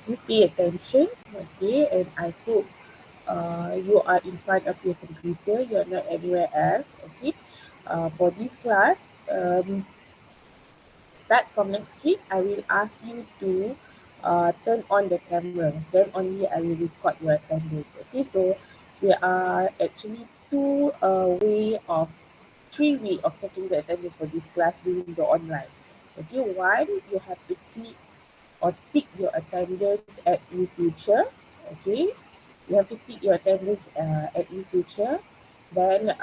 please pay attention, okay? And I hope you are in front of your computer, you're not anywhere else, okay? For this class, start from next week, I will ask you to turn on the camera. Then only I will record your attendance. Okay, so there are actually three way of taking the attendance for this class during the online. Okay, one, you have to click or tick your attendance at eFuture. Okay, you have to tick your attendance at eFuture. Then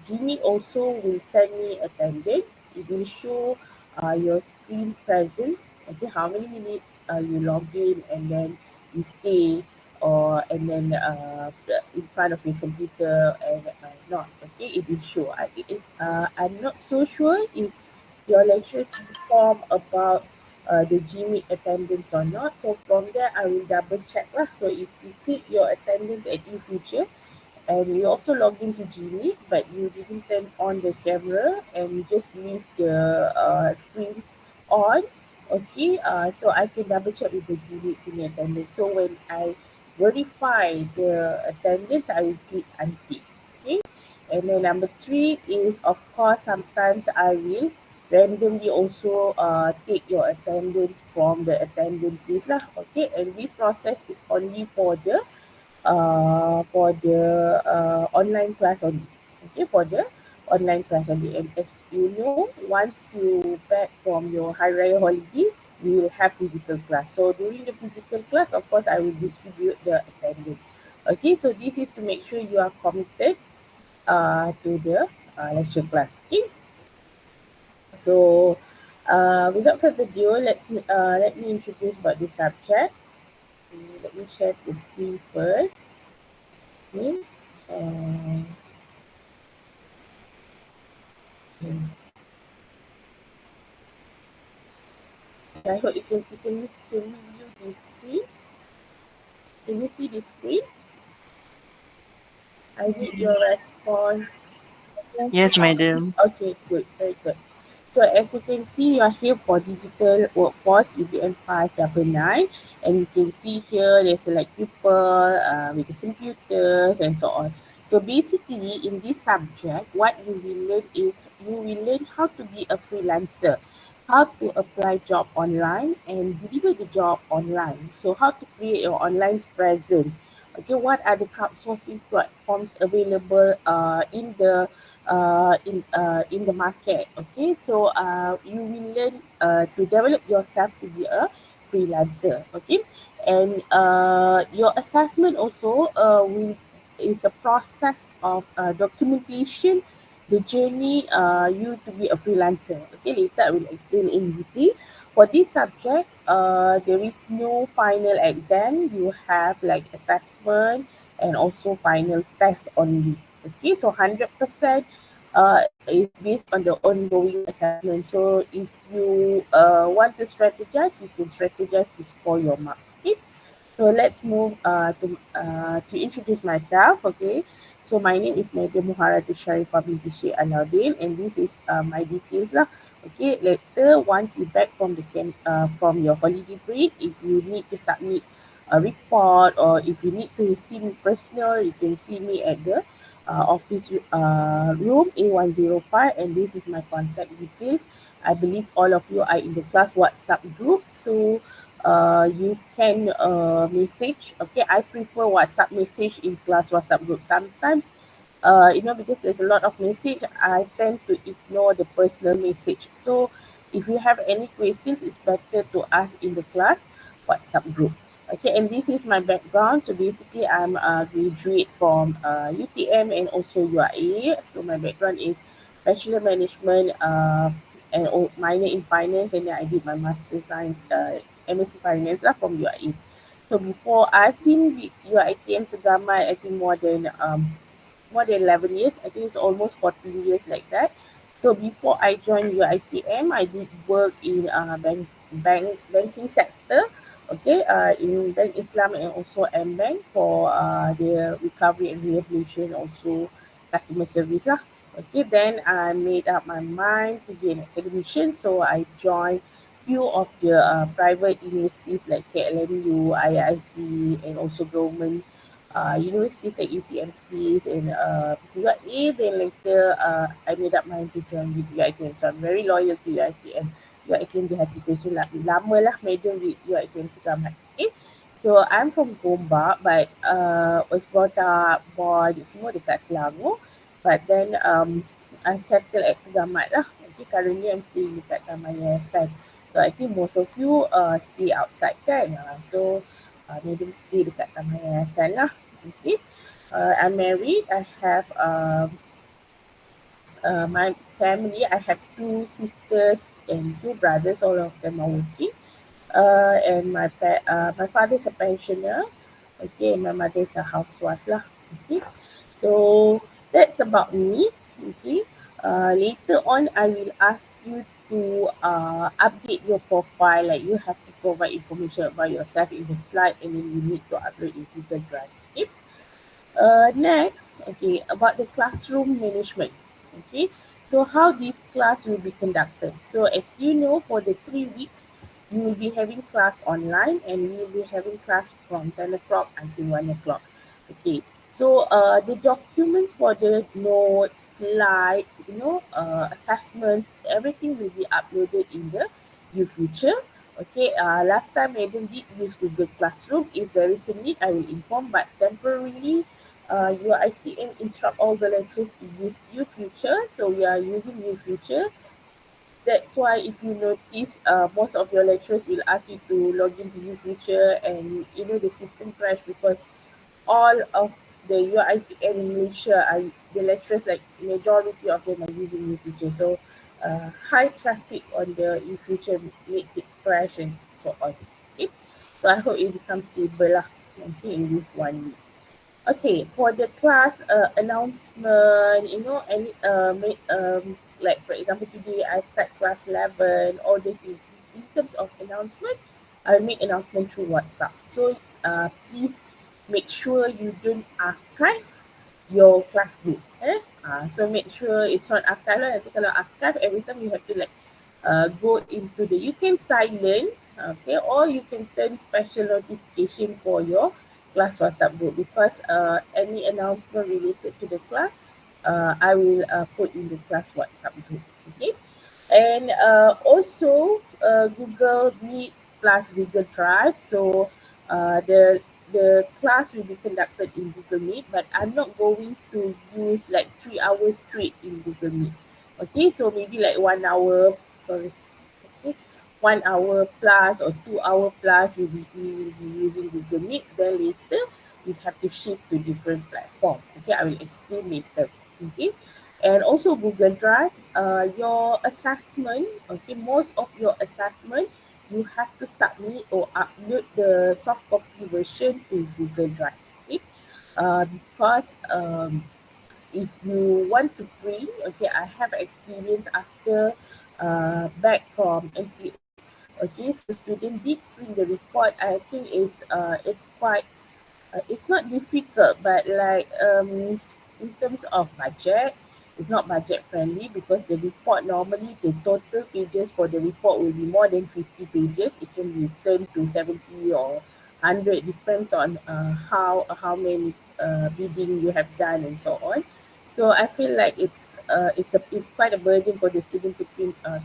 Jimmy also will send me attendance. It will show your screen presence. Okay, how many minutes you log in and then you stay, or and then in front of your computer and not. Okay, it will show. I'm not so sure if your lecturers inform about the GMIC attendance or not. So from there, I will double check lah. So if you click your attendance at eFuture and you also log into GMIC, but you didn't turn on the camera and you just leave the screen on, okay, so I can double check with the GMIC punya attendance. So when I verify the attendance, I will click untick. Okay. And then number three is, of course, sometimes I will randomly also take your attendance from the attendance list lah. Okay, and this process is only for the online class only. Okay, for the online class only. And as you know, once you back from your Hari Raya holiday, we will have physical class. So during the physical class, of course, I will distribute the attendance. Okay, so this is to make sure you are committed to the lecture class. Okay, so without further ado, let me introduce about the subject. Okay, let me share the screen first. Okay, and okay. I hope you can see. Can you view this screen? Can you see the screen? I need your response. Yes, madam. Okay, good, very good. So as you can see, you are here for digital workforce EBM 599, and you can see here there's like people with the computers and so on. So basically, in this subject, what you will learn is you will learn how to be a freelancer, how to apply job online and deliver the job online. So how to create your online presence. Okay, what are the crowdsourcing platforms available in the market. Okay, so you will learn to develop yourself to be a freelancer. Okay, and your assessment also will is a process of documentation the journey you to be a freelancer. Okay, later I will explain in detail. For this subject, there is no final exam. You have like assessment and also final test only. Okay, so 100% is based on the ongoing assessment. So if you want to strategize, you can strategize to score your marks. Okay. So let's move to introduce myself. Okay. So my name is Nadia Muharatu Sharifah binti Syed Alauddin, and this is my details lah. Okay. Later, once you back from from your holiday break, if you need to submit a report or if you need to see me personal, you can see me at the office room A105, and this is my contact details. I believe all of you are in the class WhatsApp group, so you can message. Okay, I prefer WhatsApp message in class WhatsApp group. Sometimes, because there's a lot of message, I tend to ignore the personal message. So if you have any questions, it's better to ask in the class WhatsApp group. Okay, and this is my background. So basically, I'm a graduate from UTM and also UIA. So my background is Bachelor Management and minor in Finance, and then I did my Master Science MSc Finance lah from UIA. So before I've been with UiTM Segamat, I think more than 11 years. I think it's almost 14 years like that. So before I joined UiTM, I did work in banking sector. Okay, in Bank Islam and also M-Bank for their recovery and rehabilitation, also customer service lah. Okay, then I made up my mind to be an academician, so I joined few of the private universities like KLMU, IIC, and also government universities like UTM and UiA. Then later, I made up mind to join with UiTM. So I'm very loyal to UiTM. UiTM di hatiku. So lama lah medium with UiTM sekarang. Okay. So I'm from Gombak, but was brought up, born semua dekat Selangor. But then I settled at Segamat lah. Okay, currently I'm staying dekat Taman Yayasan. So I think most of you stay outside kan. Maybe stay dekat Taman Yayasan lah. Okay. I'm married. I have my family. I have two sisters and two brothers. All of them are working. And my father is a pensioner. Okay, and my mother is a housewife lah. Okay, so that's about me. Okay, later on I will ask you to update your profile. Like you have to provide information about yourself in the slide, and then you need to upload in Google Drive. Okay. Next, okay, about the classroom management. Okay, so how this class will be conducted. So as you know, for the 3 weeks, you will be having class online and you will be having class from 10 o'clock until 1 o'clock. Okay, so the documents for the notes, slides, assessments, everything will be uploaded in the UFuture. Okay, last time Madam did use Google Classroom. If there is a need, I will inform, but temporarily your ITM instruct all the lecturers to use UFuture. So we are using UFuture. That's why if you notice, most of your lecturers will ask you to log into UFuture, and the system crash because all of the UiTM in Malaysia are the lecturers, like majority of them are using UFuture. So high traffic on the UFuture make it crash and so on. Okay. So I hope it becomes stable lah in this 1 week. Okay, for the class announcement, like for example today I start class 11, all those things. In terms of announcement, I'll make announcement through WhatsApp. So please make sure you don't archive your class group. So make sure it's not archive lah. Nanti kalau archive, every time you have to go into you can silent, okay, or you can turn special notification for your class WhatsApp group, because any announcement related to the class, I will put in the class WhatsApp group. Okay, and also Google Meet plus Google Drive. So the class will be conducted in Google Meet, but I'm not going to use like 3 hours straight in Google Meet. Okay, so maybe like 1 hour, sorry, okay, 1 hour plus or 2 hour plus we will be using Google Meet. Then later we have to shift to different platform. Okay, I will explain later. Okay, and also Google Drive, your assessment, okay, most of your assessment you have to submit or upload the soft copy version to Google Drive. Okay, because if you want to print, okay, I have experience after back from MCO. Okay, so student did print the report. I think it's quite it's not difficult, but in terms of budget, it's not budget friendly, because the report normally the total pages for the report will be more than 50 pages. It can be turned to 70 or 100, depends on how many bidding you have done and so on. So I feel like it's quite a burden for the student to print a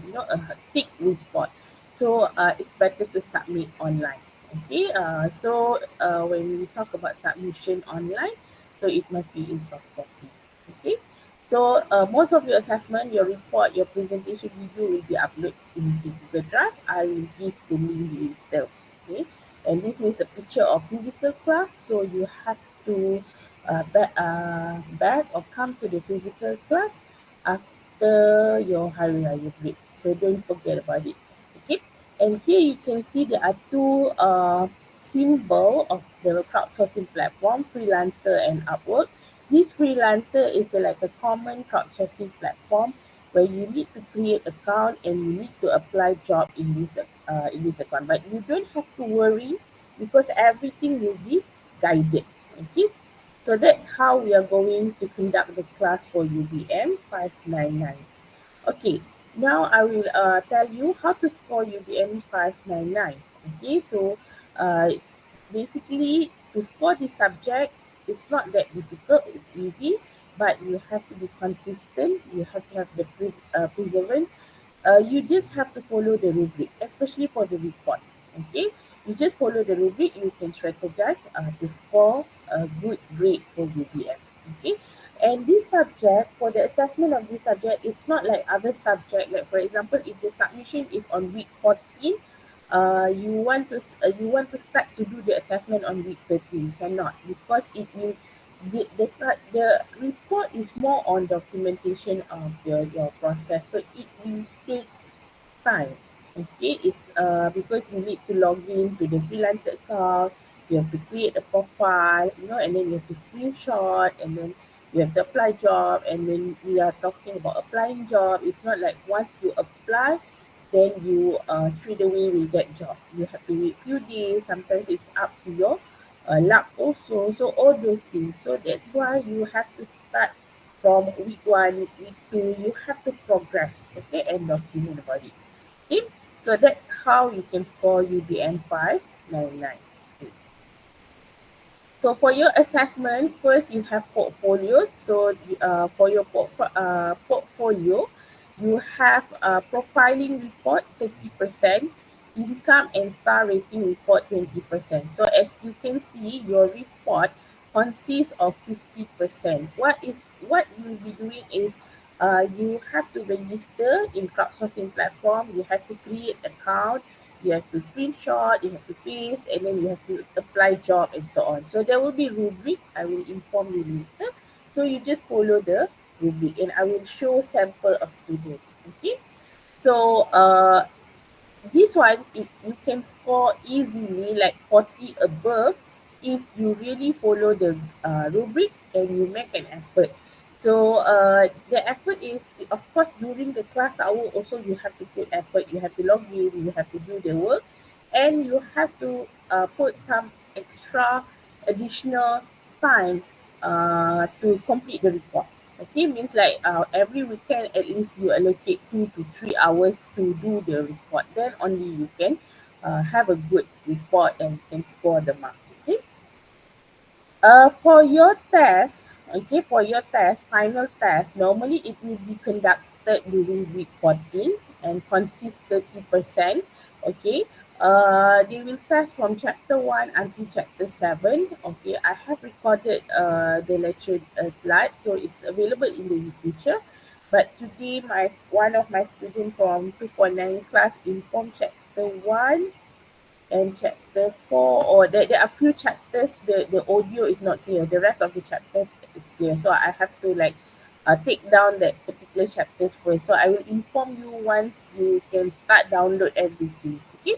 thick report. So it's better to submit online. Okay, when we talk about submission online, so it must be in soft copy. Okay, so most of your assessment, your report, your presentation video will be uploaded in the Google Drive. I will give the link later. Okay, and this is a picture of physical class, so you have to back or come to the physical class after your Hari Raya break. So don't forget about it. Okay, and here you can see there are two symbol of the crowdsourcing platform, Freelancer and Upwork. This Freelancer is like a common crowdsourcing platform where you need to create account and you need to apply job in this account. But you don't have to worry, because everything will be guided. Okay, so that's how we are going to conduct the class for UBM 599. Okay, Now I will tell you how to score UBM 599. Okay, so uh, basically to score this subject, it's not that difficult, it's easy, but you have to be consistent, you have to have the perseverance. You just have to follow the rubric, especially for the report. Okay, you just follow the rubric, you can strategize to score a good grade for UBM. Okay, and this subject, for the assessment of this subject, it's not like other subject. Like for example, if the submission is on week 14, you want to start to do the assessment on week 13. Cannot, because it will the report is more on documentation of your process, so it will take time. Okay, it's because you need to log in to the freelance account, you have to create a profile, and then you have to screenshot, and then you have to apply job, and when we are talking about applying job, it's not like once you apply, then you straight away will get job. You have to wait few days, sometimes it's up to your luck also. So all those things. So that's why you have to start from week one, week two, you have to progress, okay, and document about it. Okay, so that's how you can score UBM 599. Okay. So for your assessment, first you have portfolios. So for your portfolio, you have a profiling report 30%, income and star rating report 20%. So as you can see, your report consists of 50%. What you'll be doing is you have to register in crowdsourcing platform. You have to create account, you have to screenshot, you have to paste, and then you have to apply job and so on. So there will be rubric. I will inform you later. So you just follow the rubric, and I will show sample of student. Okay. So this one, you can score easily like 40 above if you really follow the rubric and you make an effort. So the effort is, of course, during the class hour also you have to put effort. You have to log in, you have to do the work, and you have to put some extra additional time to complete the report. Okay, means like every weekend at least you allocate 2 to 3 hours to do the report. Then only you can have a good report and can score the marks. Okay. For your test, final test, normally it will be conducted during week 14 and consists 30%. Okay. They will test from chapter 1 until chapter 7. Okay, I have recorded the lecture slide, so it's available in the future. But today, one of my students from 2.9 class informed chapter 1 and chapter 4, or there are few chapters the audio is not clear, the rest of the chapters is clear, so I have to like take down that particular chapters first. So I will inform you once you can start download everything. Okay.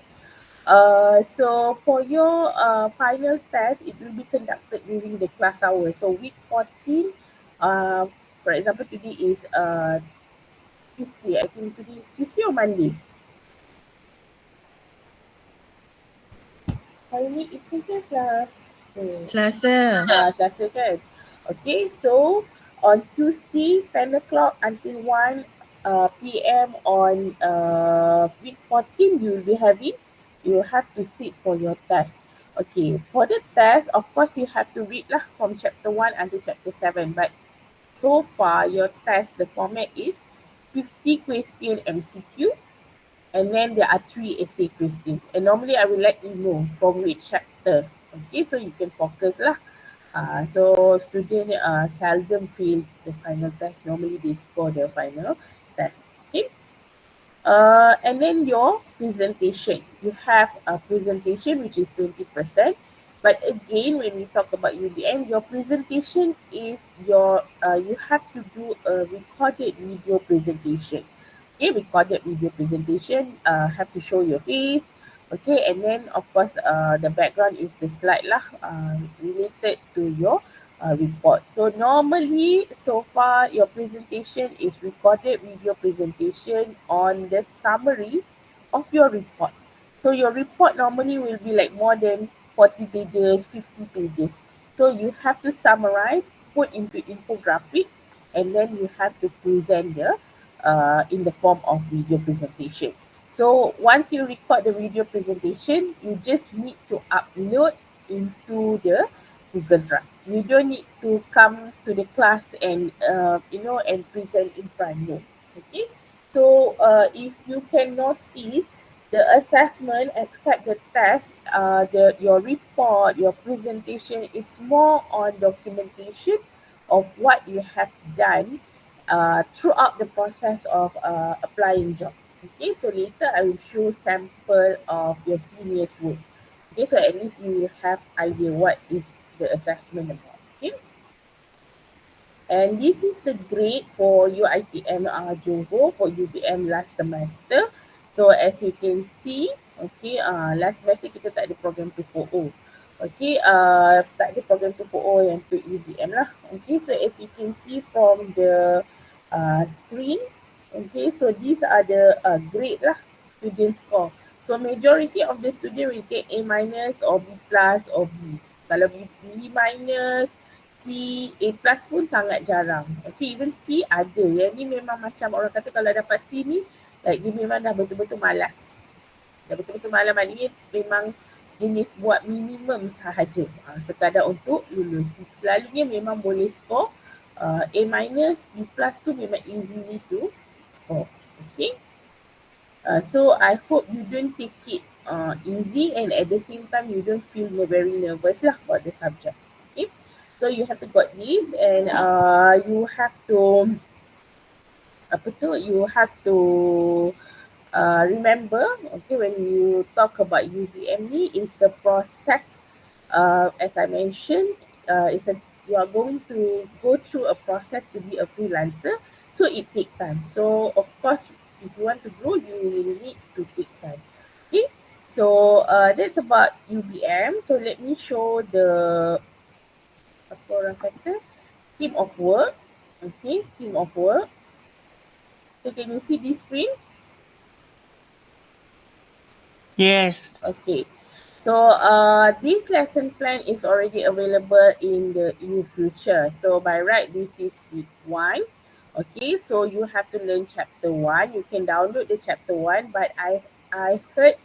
So for your final test, it will be conducted during the class hour. So week 14, uh, for example, today is Tuesday. I think today is Tuesday or Monday. Hari ni Isnin ke Selasa? Selasa. Selasa kan? Okay, so on Tuesday, 10 o'clock until 1 p.m. on week 14, you have to sit for your test. Okay, for the test, of course, you have to read lah from chapter 1 until chapter 7. But so far, your test, the format is 50 question MCQ, and then there are three essay questions. And normally I will let you know from which chapter. Okay, so you can focus lah. So student seldom fail the final test. Normally they score the final test. Okay. And then your presentation. You have a presentation which is 20%. But again, when we talk about UBM, your presentation is you have to do a recorded video presentation. Okay, recorded video presentation, have to show your face. Okay, and then of course, the background is the slide lah, related to your report. So normally, so far, your presentation is recorded video presentation on the summary of your report. So your report normally will be like more than 40 pages, 50 pages. So you have to summarize, put into infographic, and then you have to present in the form of video presentation. So once you record the video presentation, you just need to upload into the Google Drive. You don't need to come to the class and and present in front. No. Okay. So if you can notice, the assessment except the test, your report, your presentation, it's more on documentation of what you have done throughout the process of applying job. Okay, so later I will show sample of your seniors work. Okay, so at least you will have idea what is the assessment about. Okay, and this is the grade for UiTM Johor for UBM last semester. So as you can see, okay, last semester kita tak ada program 240. Okay, tak ada program 240 yang untuk UBM lah. Okay, so as you can see from the screen, okay, so these are the grade lah, student score. So majority of the student will get A minus or B plus or B. Kalau B minus, C, A plus pun sangat jarang. Okay, even C ada. Yang ni memang macam orang kata kalau dapat C ni, like dia memang dah betul-betul malas. Dah betul-betul malas, maknanya memang jenis buat minimum sahaja. Sekadar untuk lulus. Selalunya memang boleh score A minus, B plus tu memang easily to score. Okay. So I hope you don't take it easy and at the same time you don't feel very nervous lah about the subject. Okay. So you have to got this and you have to you have to remember, okay, when you talk about UVM ni, it's a process. As I mentioned, you are going to go through a process to be a freelancer, so it takes time. So of course, if you want to grow, you will need to take time. Okay, so that's about UBM. So let me show the apa orang kata scheme of work. Okay, scheme of work. So can you see this screen? Yes. Okay. So this lesson plan is already available in the Future. So by right, this is week 1. Okay, so you have to learn chapter 1. You can download the chapter 1, but I heard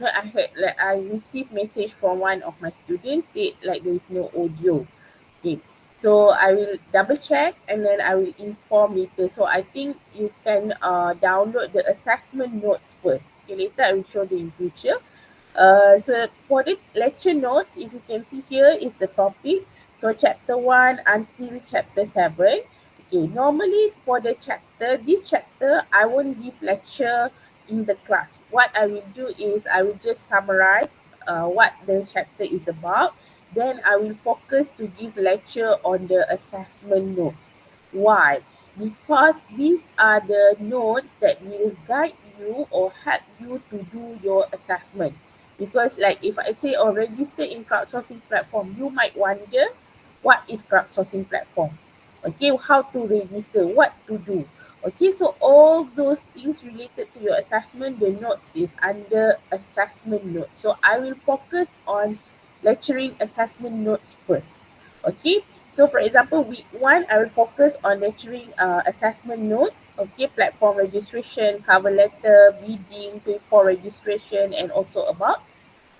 like I received message from one of my students said like there is no audio. Okay. So I will double check and then I will inform later. So I think you can download the assessment notes first. Okay, later I will show the in future. So for the lecture notes, if you can see here is the topic. So chapter 1 until chapter 7. Okay, normally for the chapter, this chapter, I won't give lecture in the class. What I will do is I will just summarize what the chapter is about. Then I will focus to give lecture on the assessment notes. Why? Because these are the notes that will guide you or help you to do your assessment. Because like if I say register in crowdsourcing platform, you might wonder what is crowdsourcing platform? Okay, how to register, what to do. Okay, so all those things related to your assessment, the notes is under assessment notes. So I will focus on lecturing assessment notes first. Okay, so for example, week 1, I will focus on lecturing assessment notes. Okay, platform registration, cover letter, bidding, paper registration, and also about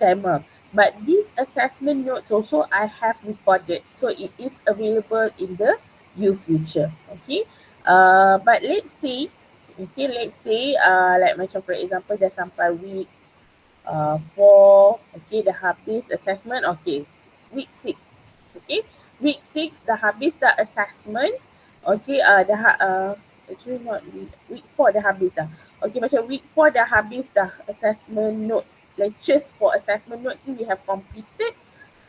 timer. But these assessment notes also I have recorded, so it is available in the Future. Okay, but let's say, like macam for example dah sampai week 4, okay, dah habis assessment. Okay, week 6, okay, week 6 dah habis dah assessment. Okay, actually not week 4 dah habis dah. Okay, macam week 4 dah habis dah assessment notes. Lectures for assessment notes ni we have completed.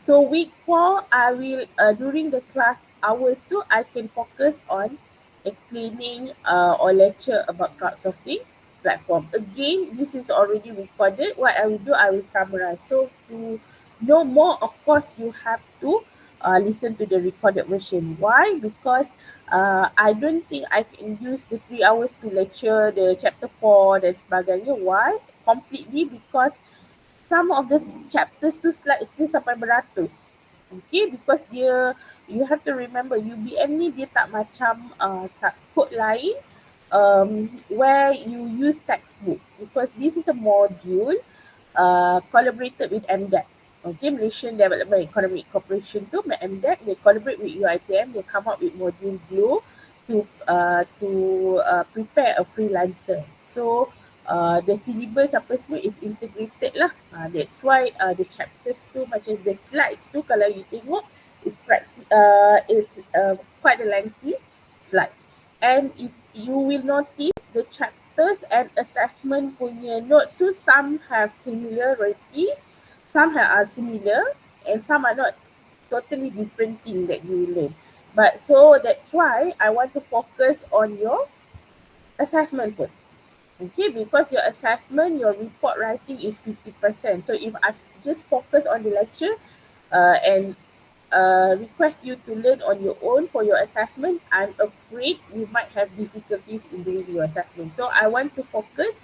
So week 4, I will during the class hours tu, I can focus on explaining or lecture about crowdsourcing platform. Again, this is already recorded. What I will do, I will summarize. So to know more, of course, you have to listen to the recorded version. Why? Because I don't think I can use the 3 hours to lecture the chapter 4 dan sebagainya. Why? Completely because some of the chapters tu slides dia sampai beratus. Okay, because you have to remember UBM ni dia tak macam tak kod lain. where you use textbook, because this is a module collaborated with MDEC. Okay, Malaysian Development Economic Corporation tu, MDEC, they collaborate with UiTM, they come up with module Glow to prepare a freelancer. So the syllabus apa semua is integrated lah. That's why the chapters tu macam the slides tu kalau you tengok is quite a lengthy slides. And if you will notice the chapters and assessment punya notes tu, some have similarity, some are similar, and some are not, totally different thing that you will learn. But so that's why I want to focus on your assessment pun. Okay, because your assessment, your report writing is 50%. So if I just focus on the lecture and request you to learn on your own for your assessment, I'm afraid you might have difficulties in doing your assessment. So I want to focus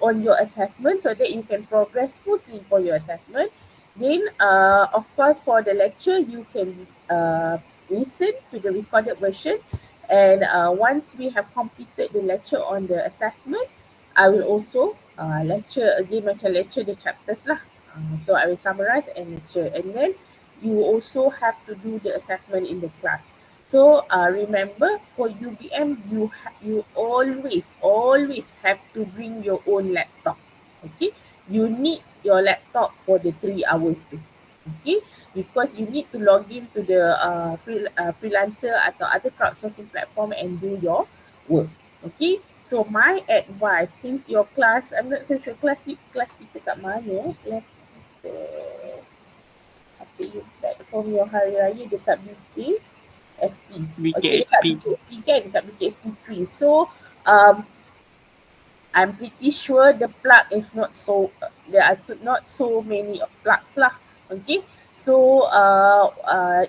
on your assessment so that you can progress smoothly for your assessment. Then, of course, for the lecture, you can listen to the recorded version. And once we have completed the lecture on the assessment, I will also lecture again, macam lecture the chapters lah. So I will summarize and lecture. And then you also have to do the assessment in the class. So remember, for UBM, you always have to bring your own laptop. Okay, you need your laptop for the 3 hours tu. Okay, because you need to log in to the freelancer atau other crowdsourcing platform and do your work. Okay, so my advice, since your class, I'm not so sure class kita kat mana, class kita apa you platform your hari raya dekat BKSP. Okay, dekat BKSP kan, dekat BKSP 3. So I'm pretty sure the plug is not so, there are not so many plugs lah. Okay, so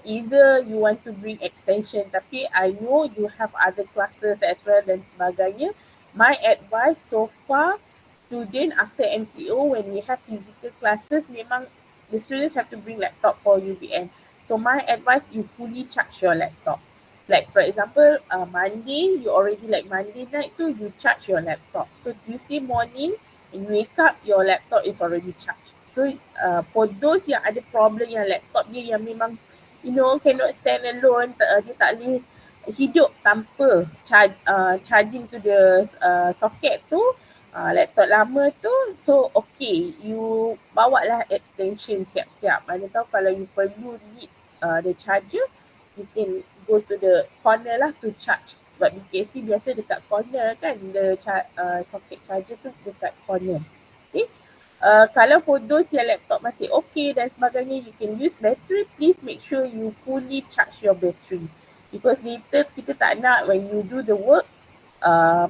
either you want to bring extension, tapi I know you have other classes as well dan sebagainya. My advice so far, student after MCO, when we have physical classes, memang the students have to bring laptop for UBM. So my advice, you fully charge your laptop. Like for example, Monday, you already like Monday night tu, you charge your laptop. So Tuesday morning, when you wake up, your laptop is already charged. So for those yang ada problem yang laptop dia yang memang, you know, cannot stand alone, dia tak boleh hidup tanpa charging to the socket tu, laptop lama tu, so okay, you bawa lah extension siap-siap. Mana tahu kalau you perlu need the charger, you can go to the corner lah to charge. Sebab BKSP biasa dekat corner kan, the socket charger tu dekat corner. Okay. Kalau for those yang laptop masih okay dan sebagainya, you can use battery. Please make sure you fully charge your battery. Because later kita tak nak when you do the work,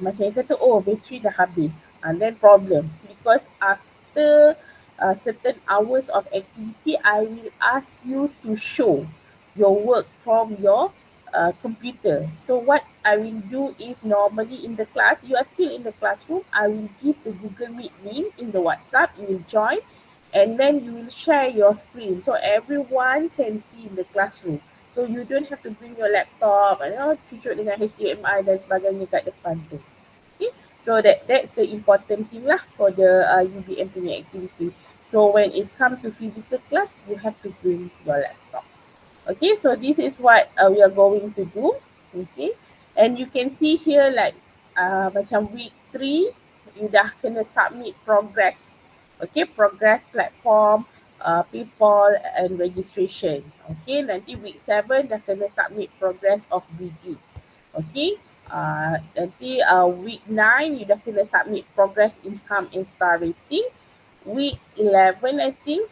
macam yang kata, oh battery dah habis. And then problem. Because after certain hours of activity, I will ask you to show your work from your computer. So what I will do is, normally in the class, you are still in the classroom, I will give the Google Meet link in the WhatsApp, you will join, and then you will share your screen so everyone can see in the classroom. So you don't have to bring your laptop, cucuk dengan HDMI dan sebagainya kat depan tu. Okay, so that's the important thing lah for the UBM punya activity. So when it comes to physical class, you have to bring your laptop. Okay, so this is what we are going to do. Okay, and you can see here like macam week 3, you dah kena submit progress. Okay, progress platform, people and registration. Okay, nanti week 7 dah kena submit progress of BD. Okay, nanti week 9 you dah kena submit progress income and star rating. Week 11 I think.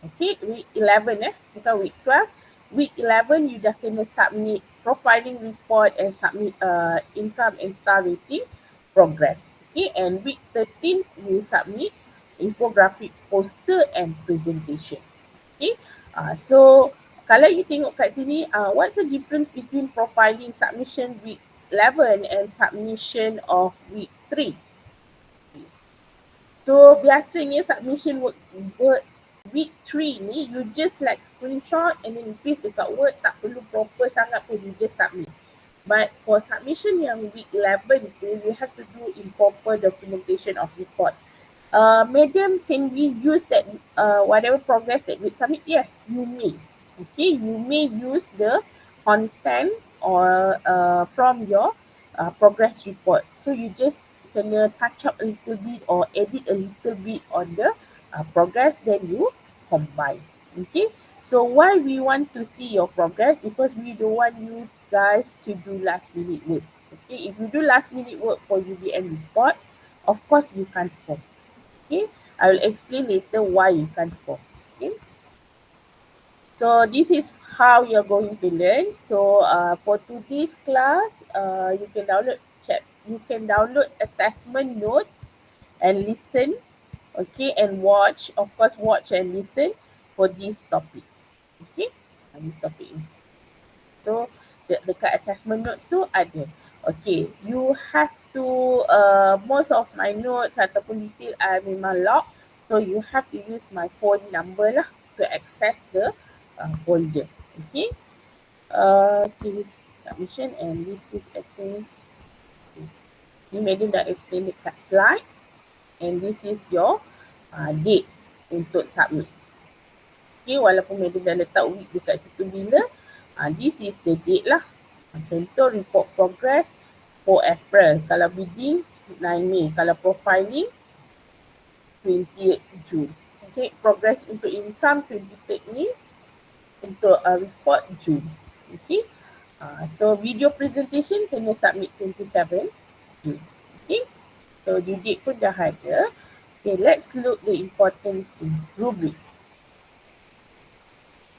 Okay, week 11 bukan week 12. Week 11 you dah kena submit profiling report and submit income and star rating progress. Okay, and week 13 you submit infographic, poster and presentation. Okay, so kalau you tengok kat sini, what's the difference between profiling submission week 11 and submission of week 3? So biasanya submission work week 3 ni, you just like screenshot and then you paste dekat Word, tak perlu proper sangat pun, you just submit. But for submission yang week 11 tu, you have to do improper documentation of report. Madam, can we use that whatever progress that we submit? Yes, you may. Okay, you may use the content or from your progress report. So you just kena touch up a little bit or edit a little bit on the progress, then you combine. Okay, so why we want to see your progress? Because we don't want you guys to do last minute work. Okay, if you do last minute work for UBM report, of course you can't score. Okay, I will explain later why you can't score. Okay, so this is how you're going to learn. So for today's class, you can download chat. You can download assessment notes and listen. Okay, and watch. Of course, watch and listen for this topic. Okay, this topic. So dekat assessment notes tu ada. Okay, you have to most of my notes ataupun detail I memang lock. So you have to use my phone number lah to access the folder. Okay. Okay, submission and this is I think ni Madam dah explain dekat slide and this is your date untuk submit. Okay, walaupun Madam dah letak week dekat situ bila, this is the date lah. Contoh report progress 4 April. Kalau bidding 9 Mei. Kalau profiling 20 June. Okay, progress untuk income 23 Mei. Untuk report June. Okay. So video presentation kena submit 27 June. Okay. So due date pun dah ada. Okay, let's look the important thing. Rubric.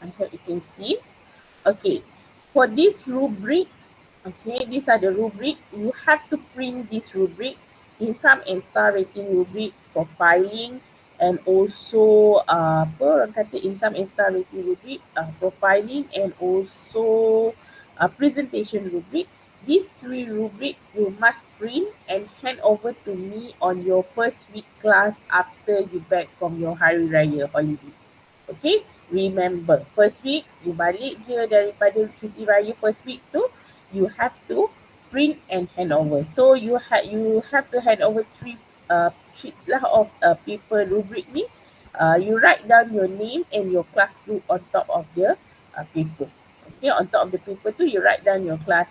I hope you can see. Okay. For this rubric, okay, these are the rubric. You have to print this rubric, income and star rating rubric, profiling, and also apa orang kata income and star rating rubric, profiling, and also presentation rubric. These 3 rubric you must print and hand over to me on your first week class after you back from your Hari Raya holiday. Okay, remember first week you balik je daripada cuti raya first week tu, you have to print and hand over. So you have to hand over 3 sheets lah of paper rubric ni. You write down your name and your class group on top of the paper. Okay, on top of the paper tu you write down your class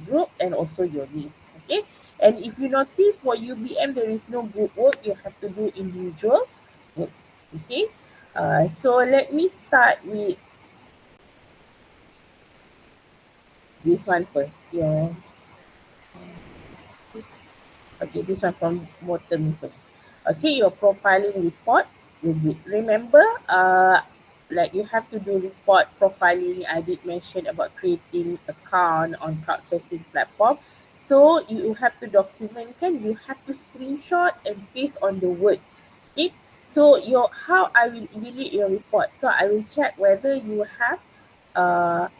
group and also your name. Okay, and if you notice for UBM there is no group work, you have to do individual work. Okay. So let me start with this one first. Yeah. Okay, this one from bottom first. Okay, your profiling report. Remember, like you have to do report profiling. I did mention about creating account on crowdsourcing platform. So you have to document, kan? You have to screenshot and paste on the word. Okay. So how I will evaluate your report. So I will check whether you have 5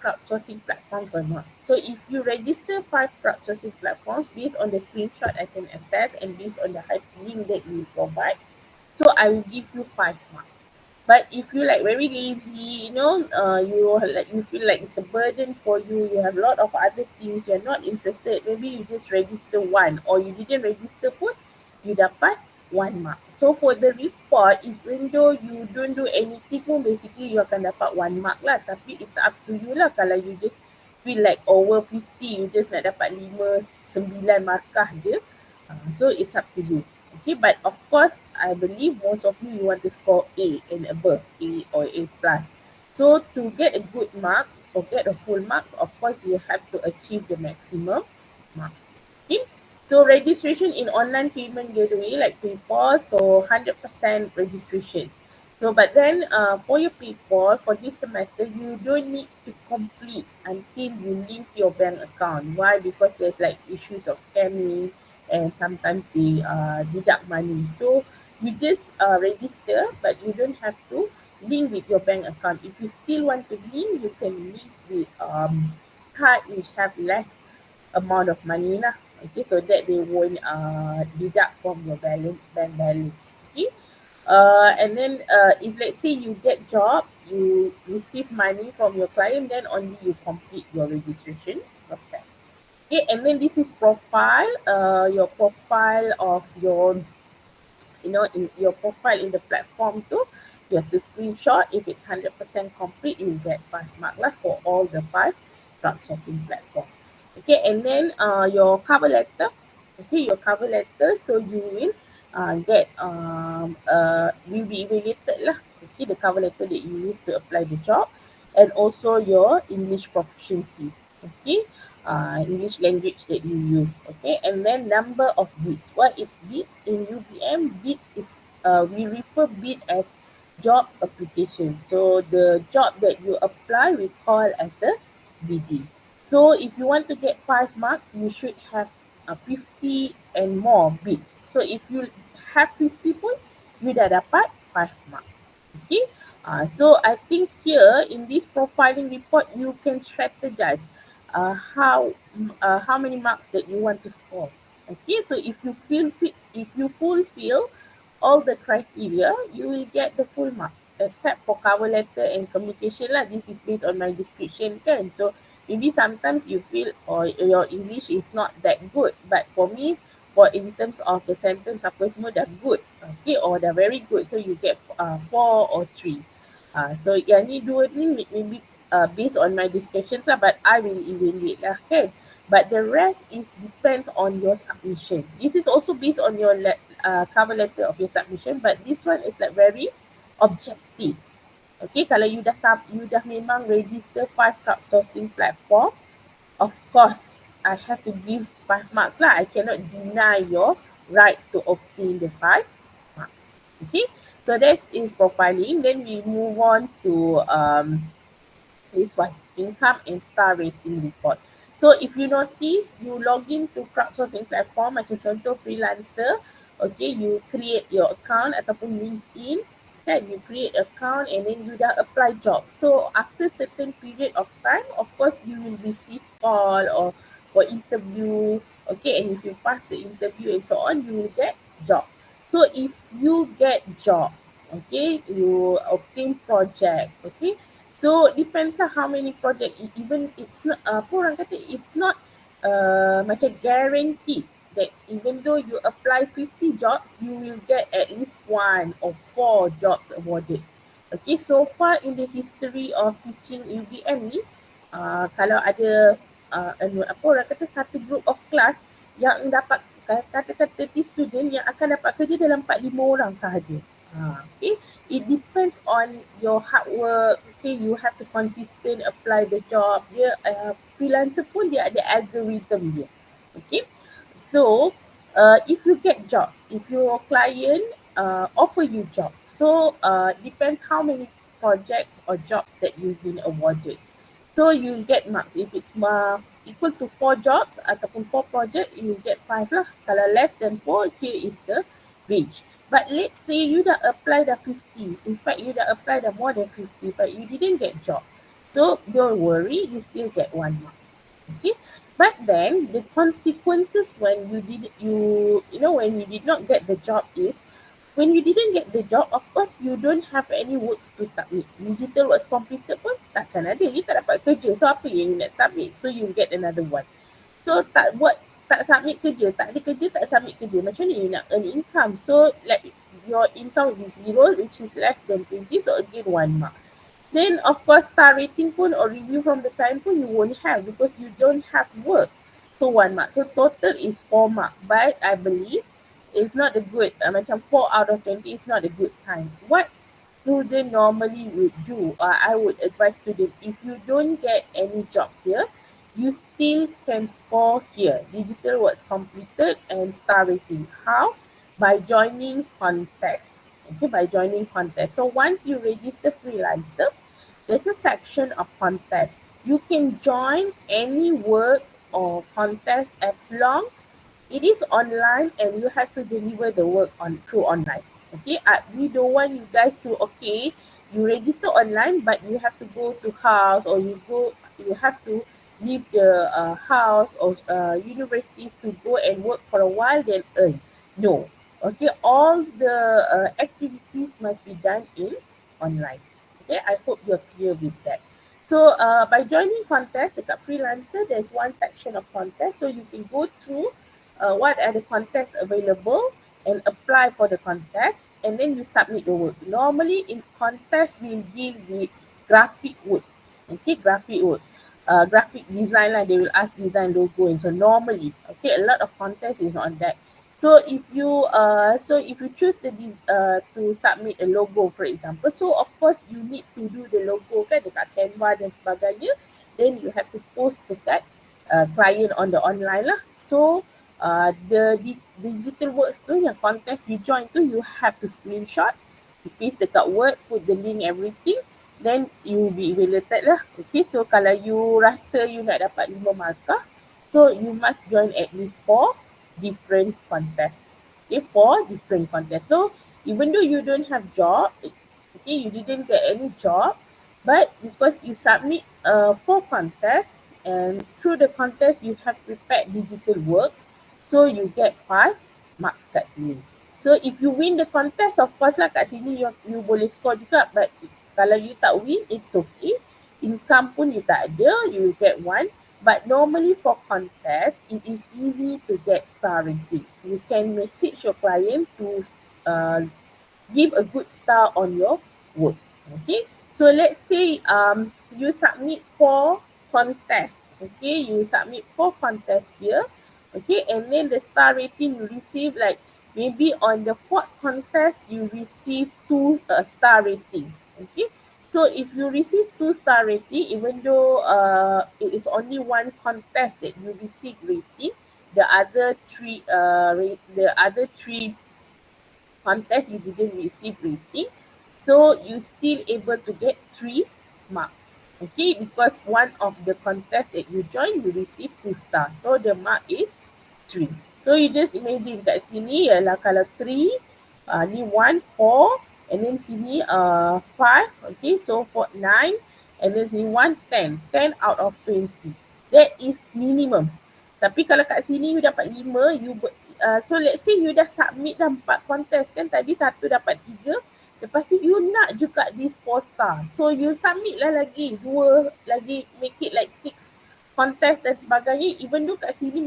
crowdsourcing platforms or not. So if you register 5 crowdsourcing platforms, based on the screenshot I can assess and based on the link that you provide, so I will give you 5 marks. But if you like very lazy, you feel like it's a burden for you, you have a lot of other things, you're not interested, maybe you just register 1 or you didn't register pun, you dapat 1 mark. So for the report, even though you don't do anything pun, basically you akan dapat 1 mark lah. Tapi it's up to you lah. Kalau you just feel like over 50, you just nak dapat 5, 9 markah je. So it's up to you. Okay, but of course, I believe most of you want to score A and above, A or A+. So to get a good mark or get a full mark, of course, you have to achieve the maximum mark. Okay. So registration in online payment gateway like PayPal, so 100% registration. So but then for your PayPal for this semester, you don't need to complete until you link your bank account. Why? Because there's like issues of scamming and sometimes they deduct money. So you just register, but you don't have to link with your bank account. If you still want to link, you can link with card which have less amount of money lah. Okay, so that they won't deduct from your bank balance. Okay, And then if let's say you get job, you receive money from your client, then only you complete your registration process. Okay, and then this is profile, your profile of your, in your profile in the platform too. You have to screenshot. If it's 100% complete, you get 5 mark lah for all the 5 crowdsourcing platform. Okay, and then your cover letter. Okay, your cover letter. So you will get will be evaluated lah. Okay, the cover letter that you use to apply the job, and also your English proficiency. Okay, English language that you use. Okay, and then number of bids. What is bids in UBM? Bids is we refer bid as job application. So the job that you apply we call as a bidding. So if you want to get 5 marks, you should have 50 and more bids. So if you have 50 pun, you dah dapat 5 marks. Okay. So I think here in this profiling report, you can strategize how many marks that you want to score. Okay, so if you fulfill all the criteria, you will get the full mark. Except for cover letter and communication lah. This is based on my description kan. So maybe sometimes you feel or your English is not that good. But for me, for in terms of the sentence apa semua dah good. Okay, or dah very good. So you get 4 or 3. So yang ni dua ni maybe based on my discussions lah, but I will evaluate lah kan. But the rest is depends on your submission. This is also based on your cover letter of your submission, but this one is like very objective. Okay, kalau you dah memang register 5 crowdsourcing platform, of course I have to give 5 marks lah. I cannot deny your right to obtain the 5 marks. Okay, so that is profiling. Then we move on to this one, income and star rating report. So if you notice, you log in to crowdsourcing platform macam contoh freelancer, okay, you create your account ataupun LinkedIn, kan, you create account and then you dah apply job. So after certain period of time, of course you will receive call or for interview, okay, and if you pass the interview and so on, you will get job. So if you get job, okay, you obtain project, okay, so depends lah how many project. Even it's not apa orang kata, it's not macam guaranteed that even though you apply 50 jobs, you will get at least 1 or 4 jobs awarded. Okay, so far in the history of teaching UBM ni, kalau ada apa orang kata satu group of class yang dapat katakan 30 student yang akan dapat kerja dalam 4-5 orang sahaja. Okay, it depends on your hard work. Okay, you have to consistent apply the job. Dia freelancer pun dia ada algorithm dia. Okay, so if you get job, if your client offer you job, so depends how many projects or jobs that you've been awarded. So you get marks. If it's equal to 4 jobs ataupun 4 project, you get 5 lah. Kalau less than 4, here is the range. But let's say you dah apply dah 50. In fact, you dah apply dah more than 50, but you didn't get job. So don't worry, you still get 1 mark. Okay. But then the consequences when you when you did not get the job is, when you didn't get the job, of course you don't have any works to submit. Digital works completed pun takkan ada. You tak dapat kerja. So apa yang you nak submit? So you get another one. So tak submit kerja, tak ada kerja, tak submit kerja. Macam ni you nak earn income? So like your income is 0, which is less than 20. So again 1 mark. Then of course star rating pun or review from the time pun you won't have because you don't have work. So 1 mark. So total is 4 mark. But I believe it's not a good, macam 4 out of 20 is not a good sign. What student normally would do, I would advise students, if you don't get any job here, you still can score here. Digital works completed and star rating. How? By joining contest. Okay, by joining contest. So once you register freelancer, there's a section of contest. You can join any works or contest as long it is online and you have to deliver the work through online. Okay, we don't want you guys to, okay, you register online but you have to go to house or you have to leave the house or universities to go and work for a while then earn. No. Okay, all the activities must be done in online. Okay, I hope you're clear with that. So by joining contest dekat freelancer, there's one section of contest, so you can go through what are the contests available and apply for the contest, and then you submit your work. Normally in contest we'll deal with graphic work. Okay, graphic work. Graphic design lah, they will ask design logo, and so normally, okay, a lot of contest is on that. So if you choose to submit a logo, for example, so of course you need to do the logo kan dekat Canva dan sebagainya, then you have to post dekat client on the online lah. So the digital works tu yang contest you join tu, you have to screenshot, you paste dekat Word, put the link everything, then you be evaluated lah. Okay, so kalau you rasa you nak dapat 5 markah, so you must join at least 4 different contests. Okay, 4 different contests. So even though you don't have job, okay, you didn't get any job, but because you submit 4 contests, and through the contest you have prepared digital works, so you get 5 marks kat sini. So if you win the contest, of course lah kat sini you boleh score juga, but kalau you tak win, it's okay. Income pun you tak ada, you will get 1. But normally for contest, it is easy to get star rating. You can message your client to give a good star on your work. Okay, so let's say you submit 4 contests. Okay, you submit 4 contests here. Okay, and then the star rating you receive, like maybe on the 4th contest you receive 2 star rating. Okay, so if you receive 2 star rating, even though it is only 1 contest that you receive rating, the other 3 contest you didn't receive rating, so you still able to get 3 marks. Okay, because one of the contest that you join, you receive 2 stars, so the mark is 3. So you just imagine kat sini ialah kalau 3, ni 1, 4, and then sini 5, okay, so for 9, and then sini 1, 10. 10 out of 20. That is minimum. Tapi kalau kat sini you dapat 5, so let's say you dah submit dah 4 contest kan, tadi 1 dapat 3, lepas tu you nak juga this 4 star. So you submit lah lagi 2, lagi make it like 6 contest dan sebagainya, even though kat sini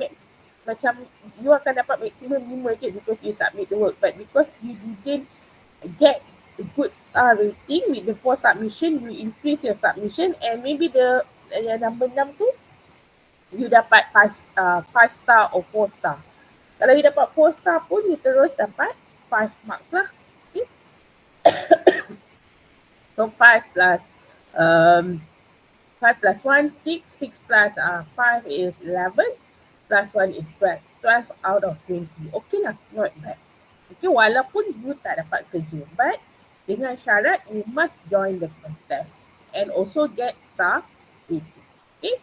macam you akan dapat maximum 5 je because you submit the work, but because you didn't get a good star rating with the 4 submission, you increase your submission, and maybe the number 6 tu you dapat 5 star or 4 star. Kalau you dapat 4 star pun, you terus dapat 5 marks lah. Okay. So 5 plus 1, 6. 6 plus 5 is 11. Plus 1 is 12. 12 out of 20. Okay lah, not bad. Okay, walaupun you tak dapat kerja, but dengan syarat you must join the contest and also get star rating. Okay.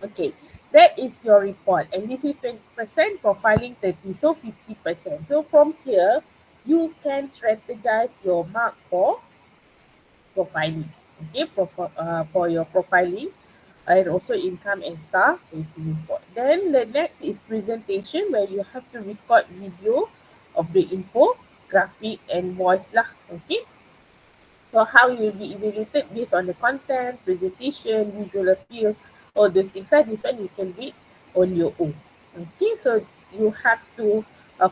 Okay, that is your report, and this is 20%, profiling 30, so 50%. So from here, you can strategize your mark for profiling. Okay, for your profiling, and also income and star rating report. Then the next is presentation, where you have to record video of the info, graphic and voice lah. Okay, so how you will be evaluated based on the content, presentation, visual appeal, all those things. This one you can read on your own. Okay, so you have to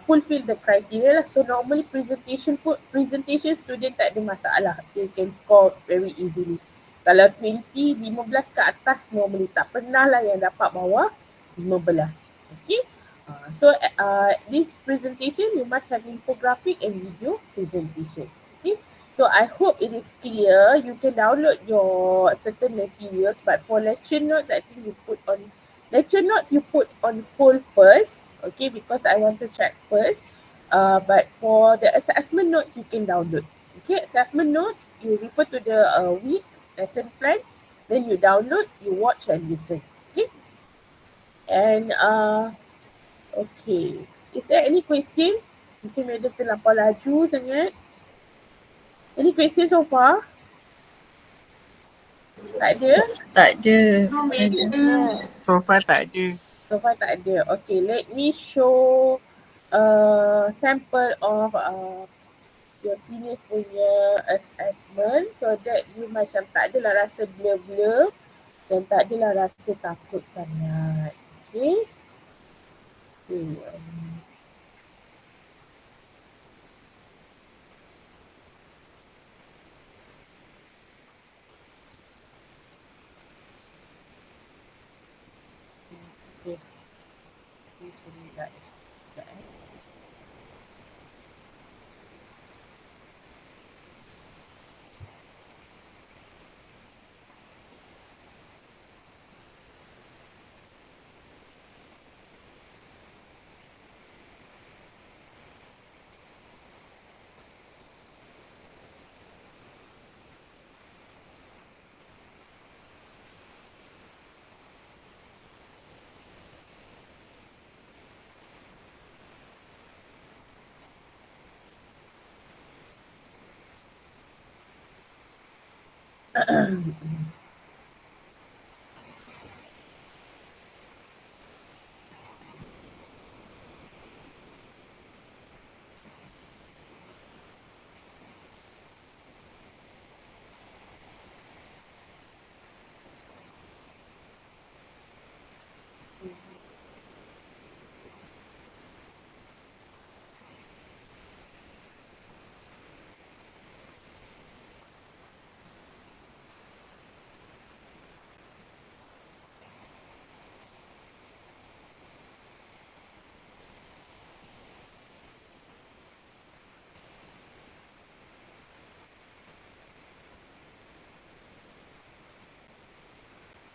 fulfill the criteria lah. So normally presentation student tak ada masalah, they can score very easily. Kalau 20, 15 ke atas normally tak pernah lah yang dapat bawah 15. Okay. So this presentation you must have infographic and video presentation. Okay. So I hope it is clear. You can download your certain materials, but for lecture notes, I think you put on hold first. Okay, because I want to check first. But for the assessment notes, you can download. Okay, assessment notes, you refer to the week lesson plan, then you download, you watch and listen. Okay. And okay, is there any question? Mungkin Madam terlampau laju sangat. Any question so far? Tak ada? Tak ada. So far tak ada. So far tak ada. Okay, let me show sample of your seniors punya assessment so that you macam tak adalah rasa blur-blur dan tak adalah rasa takut sangat. Okay. Okay.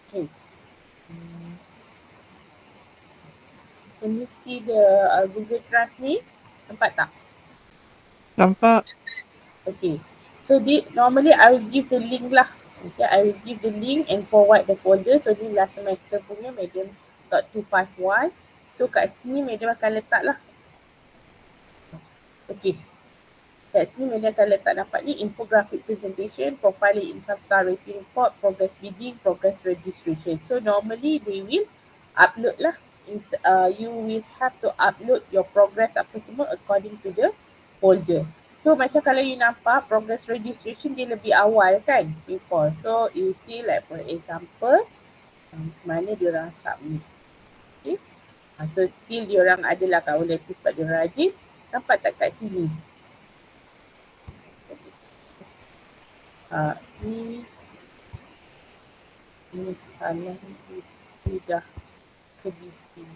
Okay. Can you see the Google Drive ni? Nampak tak? Nampak. Okay. So normally I will give the link lah. Okay, I will give the link and forward the folder. So ni last semester punya medium.251. So kat sini medium akan letak lah. Okay. Kat sini medium akan letak nampak ni infographic presentation, profiling income star rating report, progress bidding, progress registration. So normally they will upload lah. You will have to upload your progress apa semua according to the folder. So macam kalau you nampak progress registration dia lebih awal kan before. So you see like for example mana dia orang submit. Okay. So still dia orang adalah kawan latest sebab dia orang rajin. Nampak tak kat sini? Ini salah ni sudah kebikin.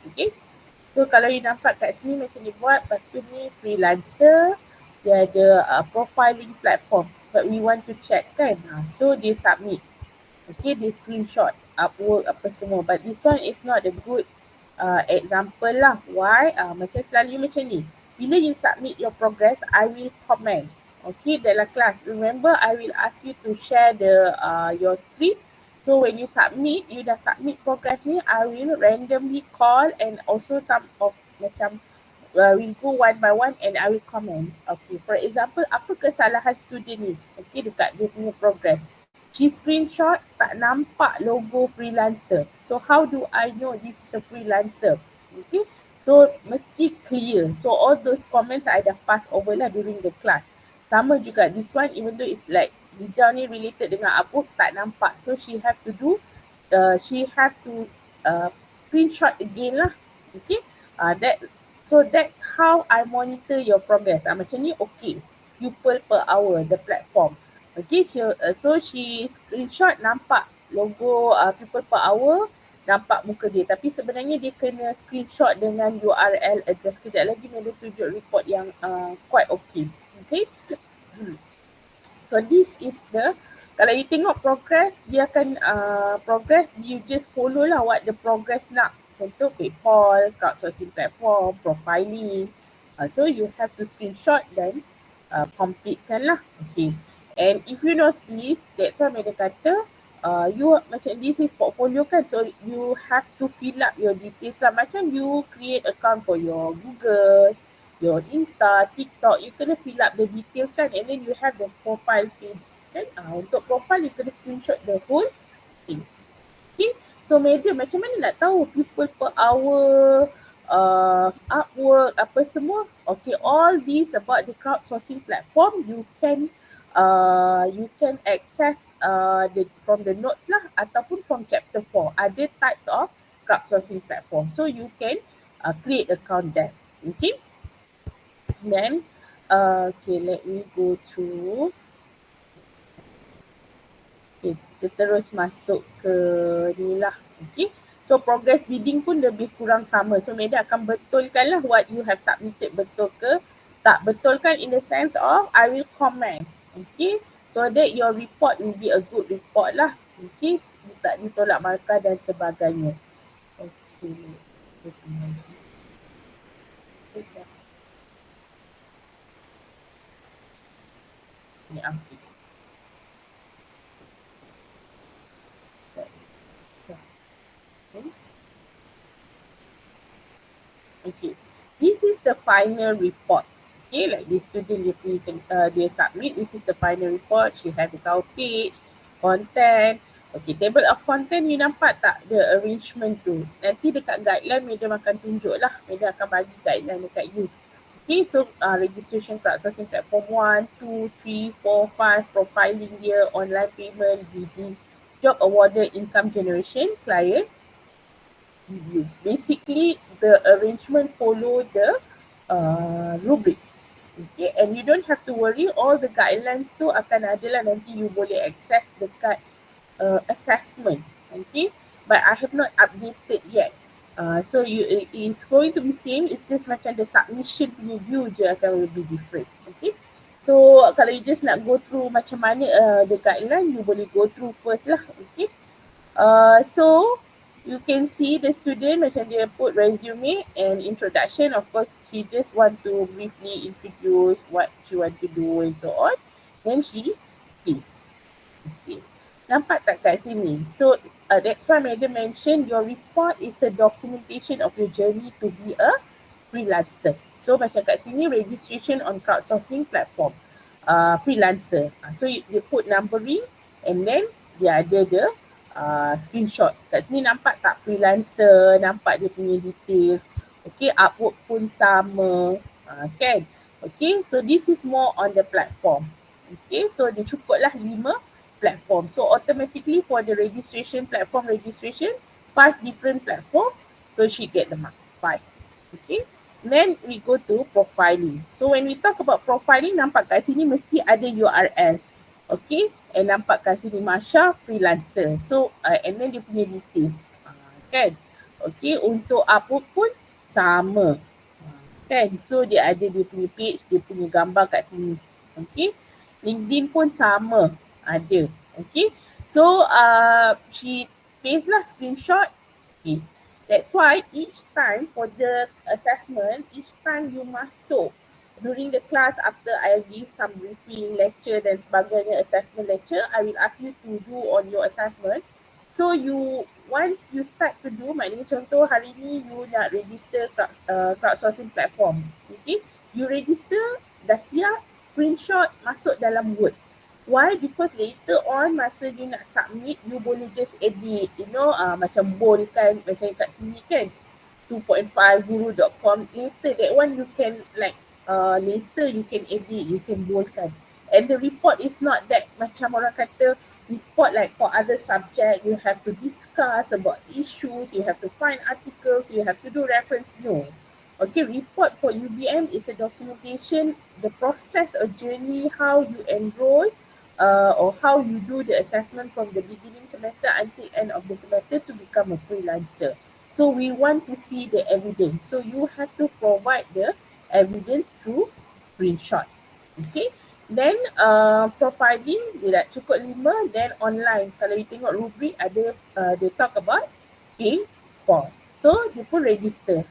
Okay. So kalau you nampak kat sini macam dia buat, lepas tu ni freelancer, dia ada profiling platform but we want to check kan. So dia submit. Okay, dia screenshot Upwork apa semua. But this one is not a good example lah. Why? Macam selalu macam ni. Bila you submit your progress, I will comment. Okay, dalam kelas. Remember, I will ask you to share the your screen. So when you submit, you dah submit progress ni, I will randomly call and also some of macam we'll go one by one and I will comment. Okay, for example, apa kesalahan student ni? Okay, dekat dia punya progress. She screenshot tak nampak logo freelancer. So how do I know this is a freelancer? Okay, so mesti clear. So all those comments I dah pass over lah during the class. Sama juga this one, even though it's like hijau ni related dengan Upwork tak nampak. So she have to do, screenshot again lah. Okay, so that's how I monitor your progress. Macam ni okay. Pupil per hour, the platform. Okay, so she screenshot nampak logo pupil per hour, nampak muka dia. Tapi sebenarnya dia kena screenshot dengan URL address. Kejap lagi dia tunjuk report yang quite okay. Okay. So this is the, kalau you tengok progress, dia akan progress, you just follow lah what the progress nak. Contoh PayPal, crowdsourcing platform, profiling. So you have to screenshot dan completekan lah. Okay. And if you notice, that's why mereka kata you macam this is portfolio kan, so you have to fill up your details lah. Macam you create account for your Google, your Insta, TikTok, you kena fill up the details kan, and then you have the profile page kan. Untuk profile you kena screenshot the whole thing. Okay, so media macam mana nak tahu people per hour, artwork, apa semua. Okay, all these about the crowdsourcing platform you can access from the notes lah ataupun from chapter 4. Ada types of crowdsourcing platform. So you can create account there. Okay. Then okay, let me go through. Okay, kita terus masuk ke ni lah. Okay. So progress bidding pun lebih kurang sama. So Meda akan betulkan lah what you have submitted betul ke tak. Betulkan in the sense of I will comment. Okay. So that your report will be a good report lah. Okay. Tak ditolak markah dan sebagainya. Okay. Ni ambil. Okay, this is the final report. Okay, like this student dia submit, this is the final report. She have the cover page, content. Okay, table of content you nampak tak the arrangement tu. Nanti dekat guideline Madam akan tunjuk lah. Madam akan bagi guideline dekat you. Okay, so registration crowdsourcing platform 1, 2, 3, 4, 5, profiling dia, online payment, bidding, job awarded, income generation, client, review. Basically, the arrangement follow the rubric. Okay, and you don't have to worry, all the guidelines tu akan ada lah, nanti you boleh access dekat assessment. Okay, but I have not updated yet. So it's going to be same, it's just macam the submission punya view je akan will be different. Okay, so kalau you just nak go through macam mana the guideline, you boleh go through first lah. Okay, so you can see the student macam dia put resume and introduction. Of course, she just want to briefly introduce what she want to do and so on. Then she is. Okay. Nampak tak kat sini? So that's why Madam mentioned your report is a documentation of your journey to be a freelancer. So macam kat sini registration on crowdsourcing platform, freelancer. So you put numbering and then dia ada the screenshot. Kat sini nampak tak freelancer, nampak dia punya details. Okay, Upwork pun sama. Kan? Okay, so this is more on the platform. Okay, so dia cukuplah 5 platform. So automatically for the registration, platform registration, 5 different platform. So she get the mark, 5. Okay, then we go to profiling. So when we talk about profiling, nampak kat sini mesti ada URL. Okay, and nampak kat sini Masha freelancer. So and then dia punya details. Kan? Okay, untuk Upwork pun sama. Kan? So dia ada dia punya page, dia punya gambar kat sini. Okay, LinkedIn pun sama. Ada. Okay, so she paste lah screenshot, paste. That's why each time for the assessment, each time you masuk during the class, after I give some briefing, lecture dan sebagainya, assessment lecture, I will ask you to do on your assessment. So you, once you start to do, maknanya contoh hari ni you nak register crowdsourcing platform. Okay, you register, dah siap, screenshot, masuk dalam Word. Why? Because later on masa you nak submit, you boleh just edit, you know, macam bold kan, macam kat sini kan, 2.5 guru.com. Later that one you can like, later you can edit, you can boldkan. And the report is not that macam orang kata report like for other subject, you have to discuss about issues, you have to find articles, you have to do reference. No. Okay, report for UBM is a documentation, the process or journey, how you enroll, or how you do the assessment from the beginning semester until end of the semester to become a freelancer. So we want to see the evidence. So you have to provide the evidence through screenshot. Okay. Then profiling dia dah cukup 5. Then online. Kalau you tengok rubrik ada they talk about pay-for. So dia pun register.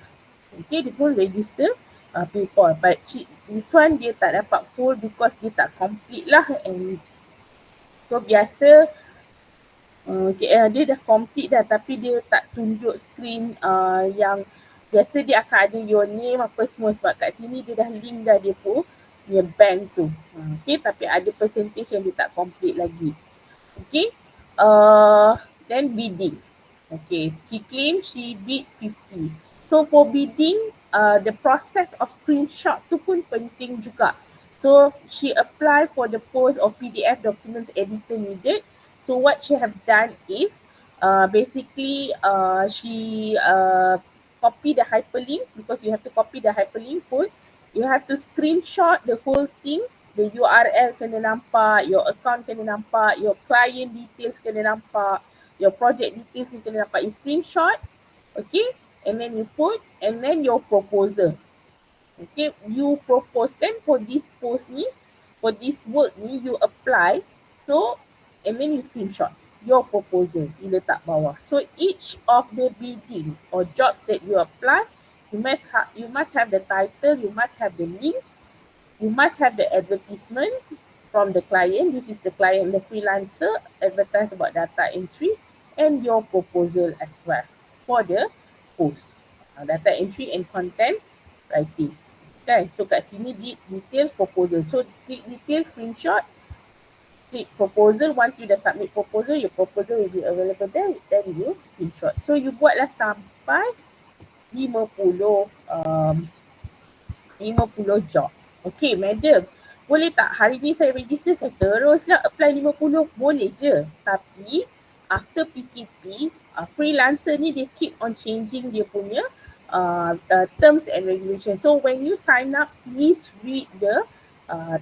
Okay, dia pun register pay-for. But this one dia tak dapat full because dia tak complete lah. And so biasa Okay, dia dah complete dah tapi dia tak tunjuk screen yang biasa dia akan ada your name apa semua sebab kat sini dia dah link dah dia punya bank tu. Okay, tapi ada percentage yang dia tak complete lagi. Okay, then bidding. Okay, she claimed she bid 50. So for bidding, the process of screenshot tu pun penting juga. So she apply for the post of PDF documents editor needed. So what she have done is basically she copy the hyperlink because you have to copy the hyperlink pun. You have to screenshot the whole thing. The URL kena nampak, your account kena nampak, your client details kena nampak, your project details ni kena nampak. You screenshot, okay, and then you put, and then your proposal. Okay, you propose then for this post ni, for this work ni, you apply. So, and then you screenshot your proposal, you letak bawah. So each of the bidding or jobs that you apply, you must have the title, you must have the link, you must have the advertisement from the client. This is the client, the freelancer, advertise about data entry and your proposal as well for the post. Data entry and content writing. Okay, so kat sini details proposal. So click details, screenshot, click proposal. Once you dah submit proposal, your proposal will be available there. Then you screenshot. So you buatlah sampai 50 jobs. Okay, madam. Boleh tak hari ni saya register, saya teruslah apply 50? Boleh je. Tapi after PKP, freelancer ni dia keep on changing dia punya terms and regulations. So when you sign up, please read the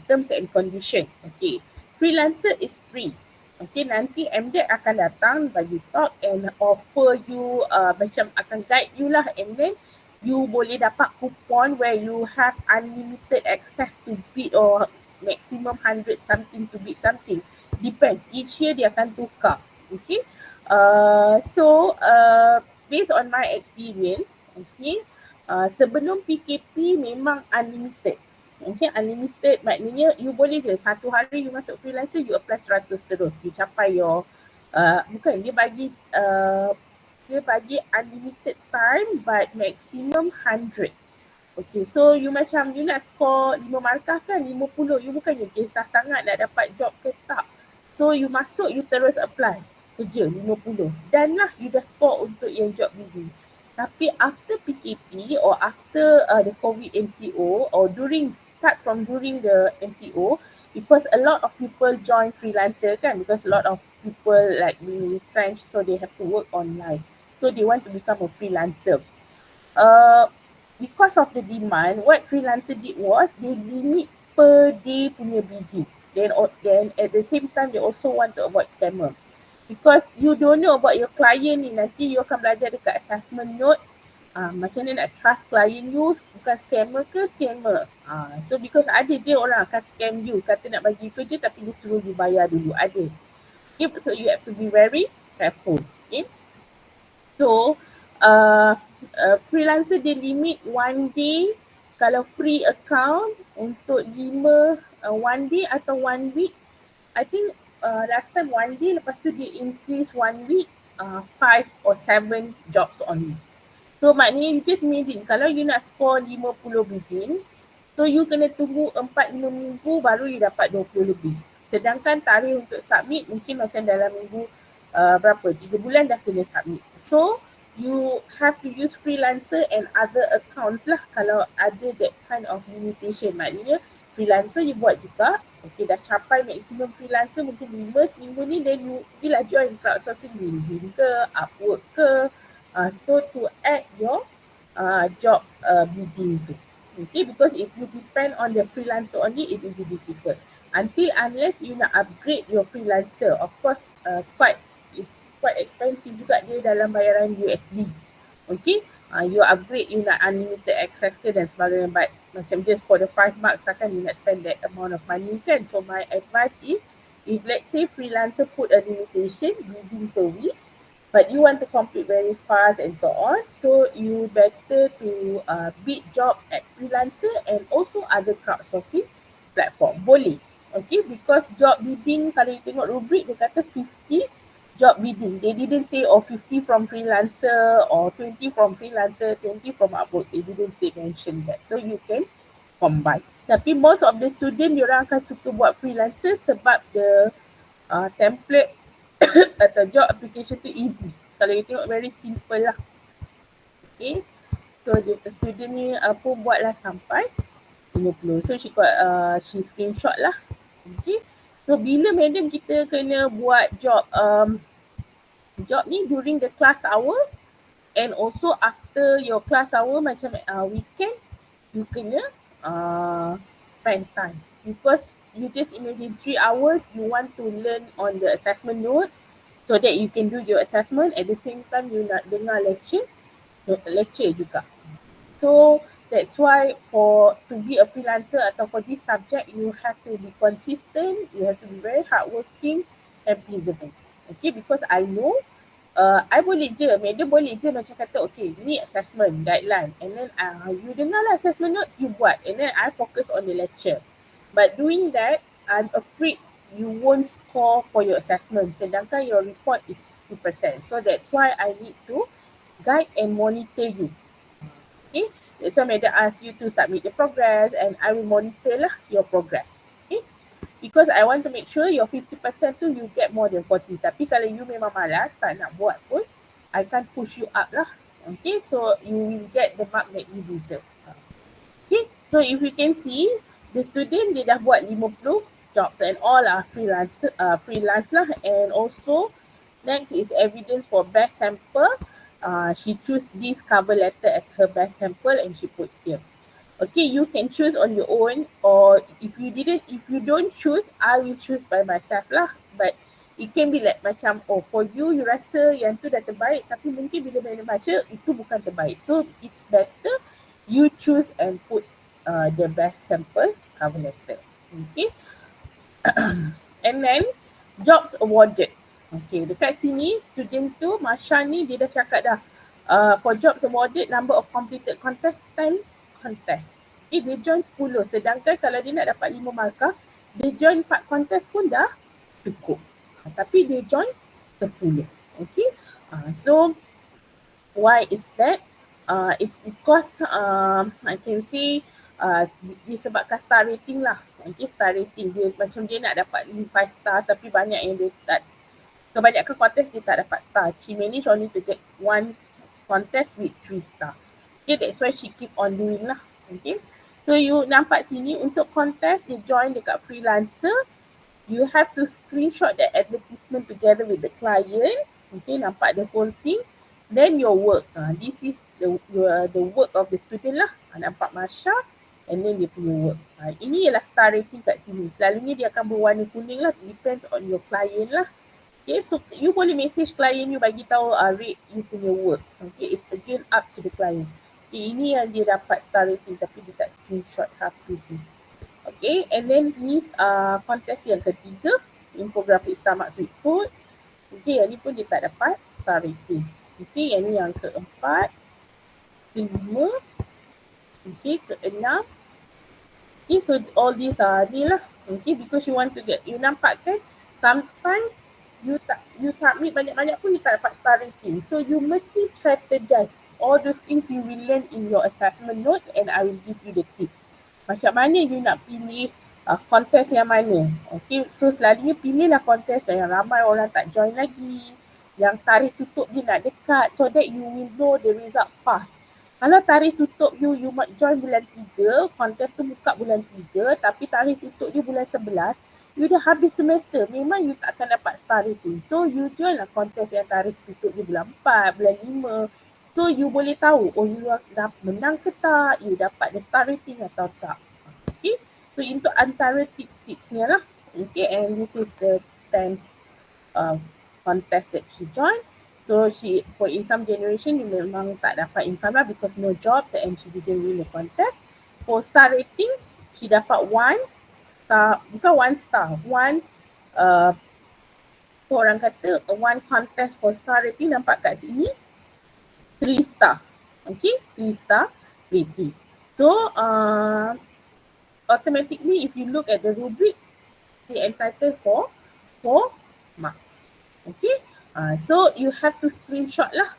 terms and condition. Okay, freelancer is free. Okay, nanti MDEC akan datang bagi talk and offer you macam akan guide you lah, and then you boleh dapat coupon where you have unlimited access to bid or maximum 100 something to bid something. Depends. Each year dia akan tukar. Okay. So based on my experience, okay, sebelum PKP memang unlimited. Okay, unlimited maknanya you boleh je satu hari you masuk freelancer, you apply 100 terus. You capai your, bukan, dia bagi unlimited time but maximum 100. Okay, so you macam you nak score 5 markah kan, 50. You bukannya kisah sangat nak dapat job ke tak. So you masuk, you terus apply. Kerja 50. Dan lah you dah score untuk yang job bidding. Tapi after PKP or after the COVID MCO or start from during the MCO, because a lot of people join freelancer kan, because a lot of people like being retrenched, so they have to work online. So they want to become a freelancer. Because of the demand, what freelancer did was they limit per day punya bidding. Then at the same time, they also want to avoid scammer. Because you don't know about your client ni, nanti you akan belajar dekat assessment notes, macam mana nak trust client you, bukan scammer ke scammer. So because ada je orang akan scam you, kata nak bagi kerja tapi dia suruh you bayar dulu, ada. Okay, so you have to be very careful. Okay. So freelancer dia limit 1 day kalau free account untuk 5 1 day atau 1 week. I think last time 1 day, lepas tu dia increase 1 week 5 or 7 jobs only. So maknanya you just imagine kalau you nak score 50 bidding, so you kena tunggu 4-5 minggu baru you dapat 20 lebih. Sedangkan tarikh untuk submit mungkin macam dalam minggu 3 bulan dah kena submit. So you have to use freelancer and other accounts lah kalau ada that kind of limitation. Maknanya freelancer you buat juga, okay, dah capai maksimum freelancer mungkin 5 seminggu ni, then you pergilah join crowdsourcing, LinkedIn ke, Upwork ke, so to add your job bidding tu. Okay, because if you depend on the freelancer only, it will be difficult. Unless you nak upgrade your freelancer, of course quite expensive juga dia dalam bayaran USD. Okay, you upgrade, you nak unlimited access ke dan sebagainya, but macam just for the 5 marks takkan you nak spend that amount of money kan. So my advice is, if let's say freelancer put a limitation bidding per week, but you want to complete very fast and so on, so you better to bid job at freelancer and also other crowdsourcing platform. Boleh. Okay, because job bidding kalau you tengok rubrik dia kata 50 job bidding. They didn't say 50 from freelancer or 20 from freelancer, 20 from Upwork. They didn't say mention that. So you can combine. Tapi most of the student diorang akan suka buat freelancer sebab the template atau job application tu easy. Kalau you tengok very simple lah. Okay. So the student ni pun buatlah sampai 50. So she screenshot lah. Okay. So bila madam kita kena buat job ni during the class hour and also after your class hour macam weekend, you kena spend time because you just imagine 3 hours you want to learn on the assessment notes so that you can do your assessment at the same time you nak dengar lecture juga. So that's why to be a freelancer atau for this subject you have to be consistent, you have to be very hardworking and perseverant. Okay, because I know I boleh je, madam boleh je macam kata okay ni assessment guideline and then you dengar lah assessment notes you buat and then I focus on the lecture. But doing that, I'm afraid you won't score for your assessment sedangkan your report is 50%. So that's why I need to guide and monitor you. Okay, that's why madam ask you to submit the progress and I will monitor lah your progress. Okay, because I want to make sure your 50% tu you get more than 40. Tapi kalau you memang malas tak nak buat pun, I can't push you up lah. Okay, so you will get the mark that you deserve. Okay, so if you can see, the student dia dah buat 50 jobs and all are freelance lah. And also next is evidence for best sample. She choose this cover letter as her best sample and she put here. Okay, you can choose on your own or if you don't choose, I will choose by myself lah. But it can be like macam for you rasa yang tu dah terbaik tapi mungkin bila mana baca itu bukan terbaik. So it's better you choose and put the best sample cover letter. Okay. And then jobs awarded. Okay, dekat sini student tu Masha ni dia dah cakap dah for jobs awarded number of completed contest 10 contest. Okay, dia join 10 sedangkan kalau dia nak dapat 5 markah dia join 4 contest pun dah cukup. Tapi dia join 10. Okay, so why is that? It's because I can say disebabkan star rating lah. Okay, star rating dia macam dia nak dapat 5 star tapi banyak yang dia tak, kebanyakan contest dia tak dapat star. She managed only to get 1 contest with 3 star. Okay, that's why she keep on doing lah. Okay, so you nampak sini untuk contest dia join dekat freelancer, you have to screenshot the advertisement together with the client. Okay, nampak the whole thing. Then your work. This is the work of the student lah. Nampak Masha and then dia punya work. Ini ialah star rating kat sini. Selalunya dia akan berwarna kuning lah. Depends on your client lah. Okay, so you boleh message client you bagi tahu rate you punya work. Okay, it's again up to the client. Okay, ini yang dia dapat star rating tapi dia tak screenshot habis ni. Okay, and then ni contest yang ketiga, infographic star marks with code. Okay, yang ni pun dia tak dapat star rating. Okay, yang ni yang keempat, kelima, okay, keenam. Okay, so all these are ni lah. Okay, because you want to get, you nampak kan, sometimes you submit banyak-banyak pun you tak dapat star rating. So you mesti strategize all those things you will learn in your assessment notes and I will give you the tips. Macam mana you nak pilih contest yang mana. Okay, so selalunya pilihlah contest yang ramai orang tak join lagi, yang tarikh tutup dia nak dekat so that you will know the result fast. Kalau tarikh tutup you join bulan 3, contest tu buka bulan 3 tapi tarikh tutup dia bulan 11, you dah habis semester, memang you tak akan dapat star rating. So you join lah contest yang tarikh tutup dia bulan 4, bulan 5. So you boleh tahu, you dah menang ke tak, you dapat the star rating atau tak. Okay, so untuk antara tips-tipsnya lah. Okay, and this is the 10th contest that she joined. So for income generation, you memang tak dapat income lah because no jobs and she didn't win the contest. For star rating, she dapat 1 star, bukan 1 star, orang kata 1 contest for star rating nampak kat sini 3 star. Okay, 3 star rating. So automatically if you look at the rubric, they entitled for 4 marks. Okay, So you have to screenshot lah.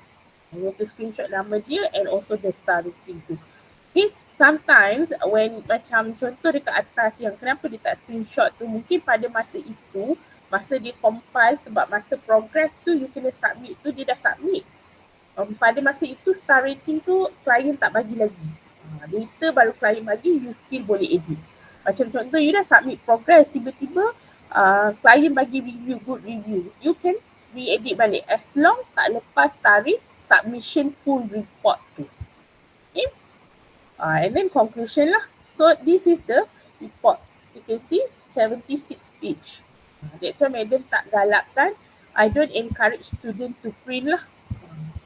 You have to screenshot nama dia and also the star rating tu. Okay, sometimes when macam contoh dekat atas yang kenapa dia tak screenshot tu, mungkin pada masa itu, masa dia compile sebab masa progress tu you kena submit tu dia dah submit. Pada masa itu star rating tu klien tak bagi lagi. Later baru klien bagi, you still boleh edit. Macam contoh you dah submit progress, tiba-tiba klien bagi review, good review. You can re-edit balik as long tak lepas tarikh submission full report tu. Okay. And then conclusion lah. So this is the report. You can see 76 page. That's why madam tak galakkan. I don't encourage student to print lah.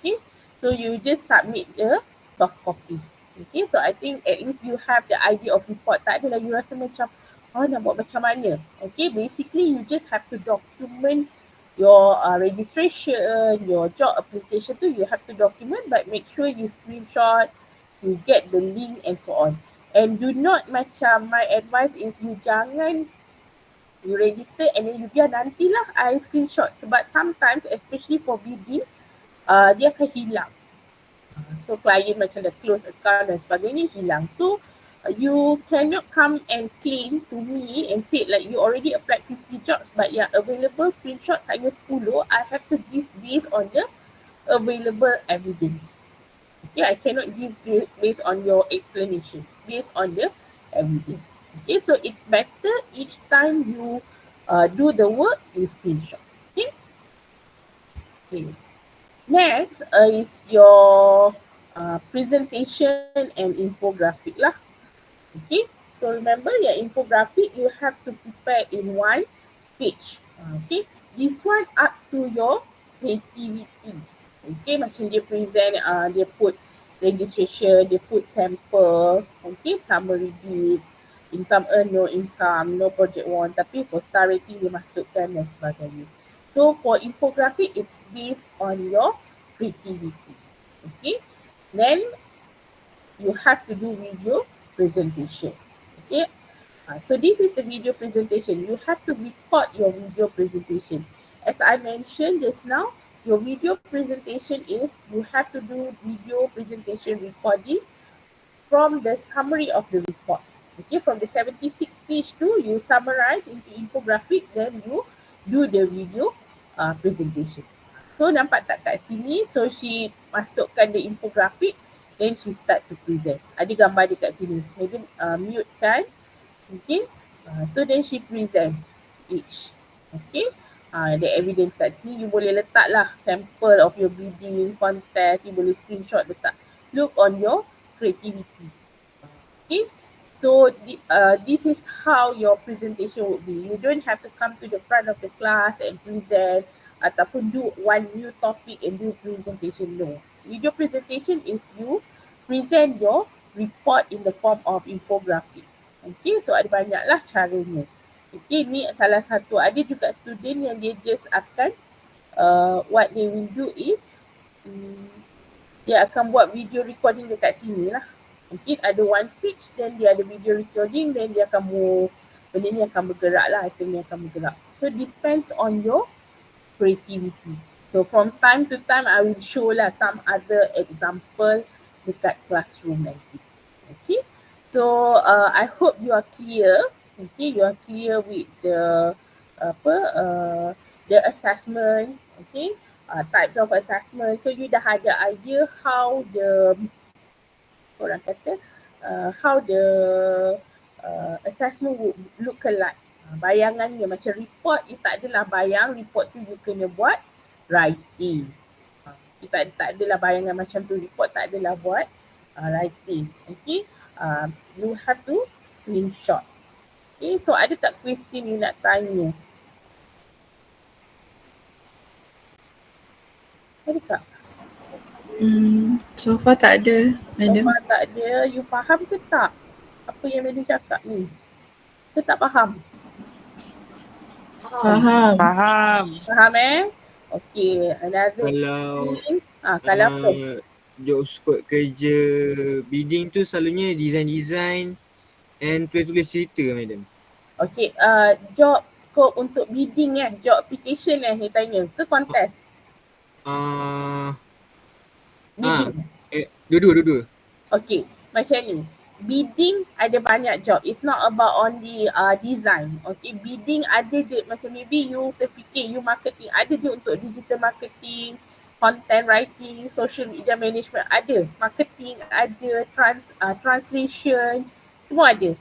Okay. So you just submit the soft copy. Okay. So I think at least you have the idea of report. Tak adalah you rasa macam nak buat macam mana. Okay. Basically you just have to document your registration, your job application tu you have to document, but make sure you screenshot, you get the link and so on. And do not macam, my advice is you jangan you register and then you biar nantilah I screenshot, sebab sometimes especially for bidding dia akan hilang. So client macam dah close account dan sebagainya hilang. So you cannot come and claim to me and say like you already applied 50 jobs but yang available screenshot hanya 10. I have to give based on the available evidence. Okay, I cannot give based on your explanation, based on the evidence. Okay, so it's better each time you do the work, you screenshot. Okay. Okay. Next is your presentation and infographic lah. Okay, so remember your infographic you have to prepare in one page. Okay, this one up to your creativity. Okay, macam dia present, dia put registration, dia put sample, okay, summary deeds, income earn, no income, no project won, tapi for star rating dia masukkan dan sebagainya. So for infographic, it's based on your creativity. Okay, then you have to do video presentation. Okay, so this is the video presentation. You have to record your video presentation. As I mentioned just now, your video presentation is you have to do video presentation recording from the summary of the report. Okay, from the 76 page tu you summarize into infographic, then you do the video presentation. So nampak tak kat sini? So she masukkan the infographic, then she start to present. Ada gambar dia kat sini. Maybe mute kan. Okay. So then she present each. Okay. The evidence kat sini you boleh letak lah sample of your bidding contest. You boleh screenshot letak. Look on your creativity. Okay. So this is how your presentation would be. You don't have to come to the front of the class and present ataupun do one new topic and do presentation. No. Video presentation is you present your report in the form of infographic. Okay, so ada banyaklah caranya. Okay, ni salah satu. Ada juga student yang dia just akan what they will do is dia akan buat video recording dekat sini lah. Mungkin ada one page, then dia ada video recording, then dia akan move. Benda ni akan bergerak lah, item ni akan bergerak. So depends on your creativity. So from time to time, I will show lah some other example dekat classroom nanti. Okay. So I hope you are clear. Okay, you are clear with the the assessment. Okay, types of assessment. So you dah ada idea how the orang kata how the assessment would look like. Bayangannya macam report, you tak adalah bayang report tu you kena buat writing. Kita tak adalah bayangan macam tu, report tak adalah buat writing. Okay, you have to screenshot. Okay, so ada tak question you nak tanya? Ada tak? So far tak ada, madam. So far tak ada. You faham ke tak apa yang madam cakap ni? Ke tak faham? Faham. Faham Okay, another Kalau kalau apa? job scope kerja bidding tu selalunya design and tulis cerita, madam. Okay, job scope untuk bidding job application ni tanya ke contest? Ah, Bidding. dua-dua. Okay, macam ni. Bidding ada banyak job. It's not about only design. Okay, bidding ada je. Macam maybe you terfikir you marketing. Ada je untuk digital marketing, content writing, social media management. Ada. Marketing ada, translation. Semua ada.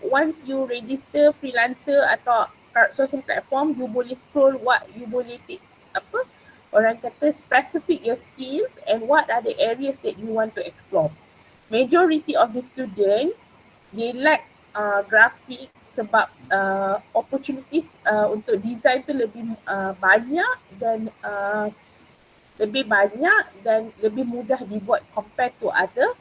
Once you register freelancer atau social platform, you boleh scroll what you boleh take apa orang kata specific your skills and what are the areas that you want to explore. Majority of the student they like grafik sebab opportunities untuk design tu lebih banyak dan lebih mudah dibuat compared to other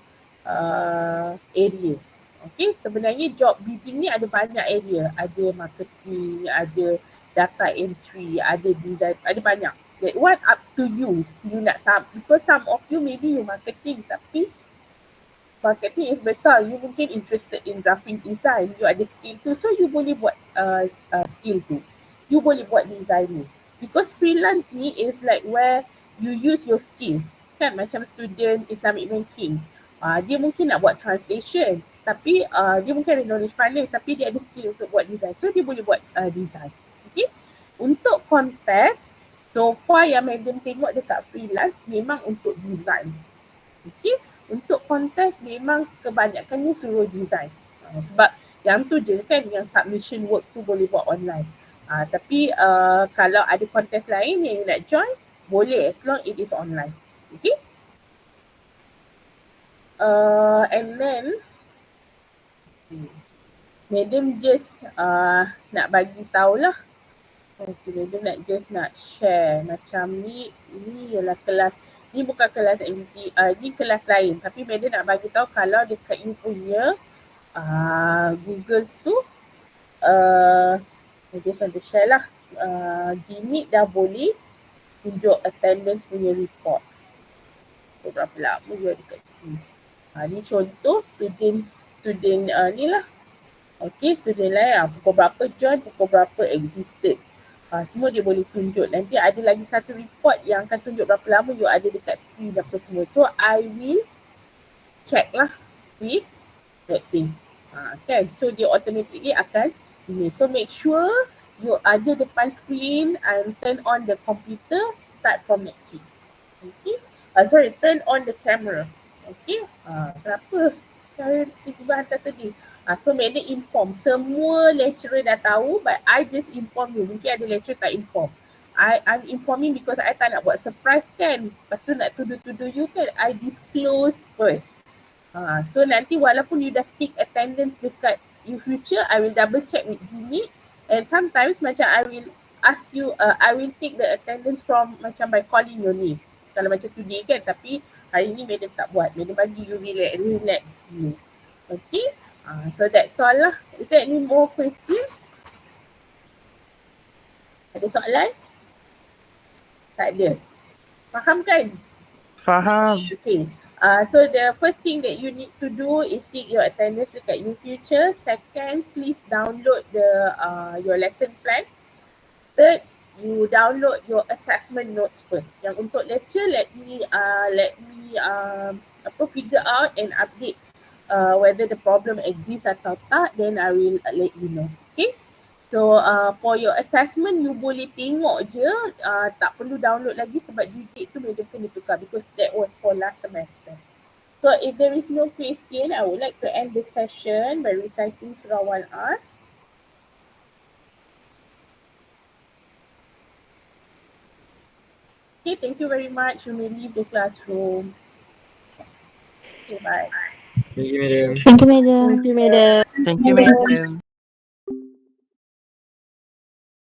area. Okay, sebenarnya job bidding ni ada banyak area. Ada marketing, ada data entry, ada design, ada banyak. That one up to you. You nak because some of you maybe you marketing tapi marketing is besar. You mungkin interested in graphic design. You ada skill tu. So you boleh buat skill tu. You boleh buat design ni. Because freelance ni is like where you use your skills. Kan macam student Islamic banking. Dia mungkin nak buat translation. Tapi dia mungkin ada knowledge finance. Tapi dia ada skill untuk buat design. So dia boleh buat design. Okay. Untuk contest, so far yang madam tengok dekat freelance memang untuk design. Okay. Untuk kontes memang kebanyakannya suruh design. Sebab yang tu je kan yang submission work tu boleh buat online. Tapi kalau ada kontes lain yang you nak join, boleh as long it is online. Okay. And then madam just nak bagi tahulah. Okay, madam nak share macam ni ialah kelas. Ni bukan kelas MT, ni kelas lain. Tapi madam nak bagi tahu kalau dekat you punya Google tu, I just want to share lah. Gmeet dah boleh tunjuk attendance punya report. Berapa lama you ada kat sini. Ni contoh student ni lah. Okay, student lain pukul berapa join, pukul berapa existed. Semua dia boleh tunjuk. Nanti ada lagi satu report yang akan tunjuk berapa lama you ada dekat screen apa semua. So I will check lah with that thing. Kan? So dia automatically akan ini. So make sure you ada depan screen and turn on the computer start from next week. Okay. Turn on the camera. Okay. Kenapa? Saya tiba-tiba hantar sedih. So madam inform. Semua lecturer dah tahu but I just inform you. Mungkin ada lecturer tak inform. I'm informing because I tak nak buat surprise kan. Lepas tu nak tuduh-tuduh you kan. I disclose first. So nanti walaupun you dah tick attendance dekat in future, I will double check with Gmeet. And sometimes macam I will ask you, I will take the attendance from macam by calling your name. Kalau macam today kan. Tapi hari ni madam tak buat. Madam bagi you relax dulu. Okay. So that's all lah. Is there any more questions? Ada soalan? Tak ada. Faham kan? Faham. Okay. So the first thing that you need to do is take your attendance dekat UFuture. Second, please download your lesson plan. Third, you download your assessment notes first. Yang untuk lecture, let me figure out and update whether the problem exists atau tak, then I will let you know. Okay. So for your assessment, you boleh tengok je, tak perlu download lagi sebab due date tu madam kena tukar because that was for last semester. So if there is no question, I would like to end the session by reciting Surah Al-As. Okay, thank you very much. You may leave the classroom. Okay, bye. Thank you, madam. Thank you, madam. Thank you, madam.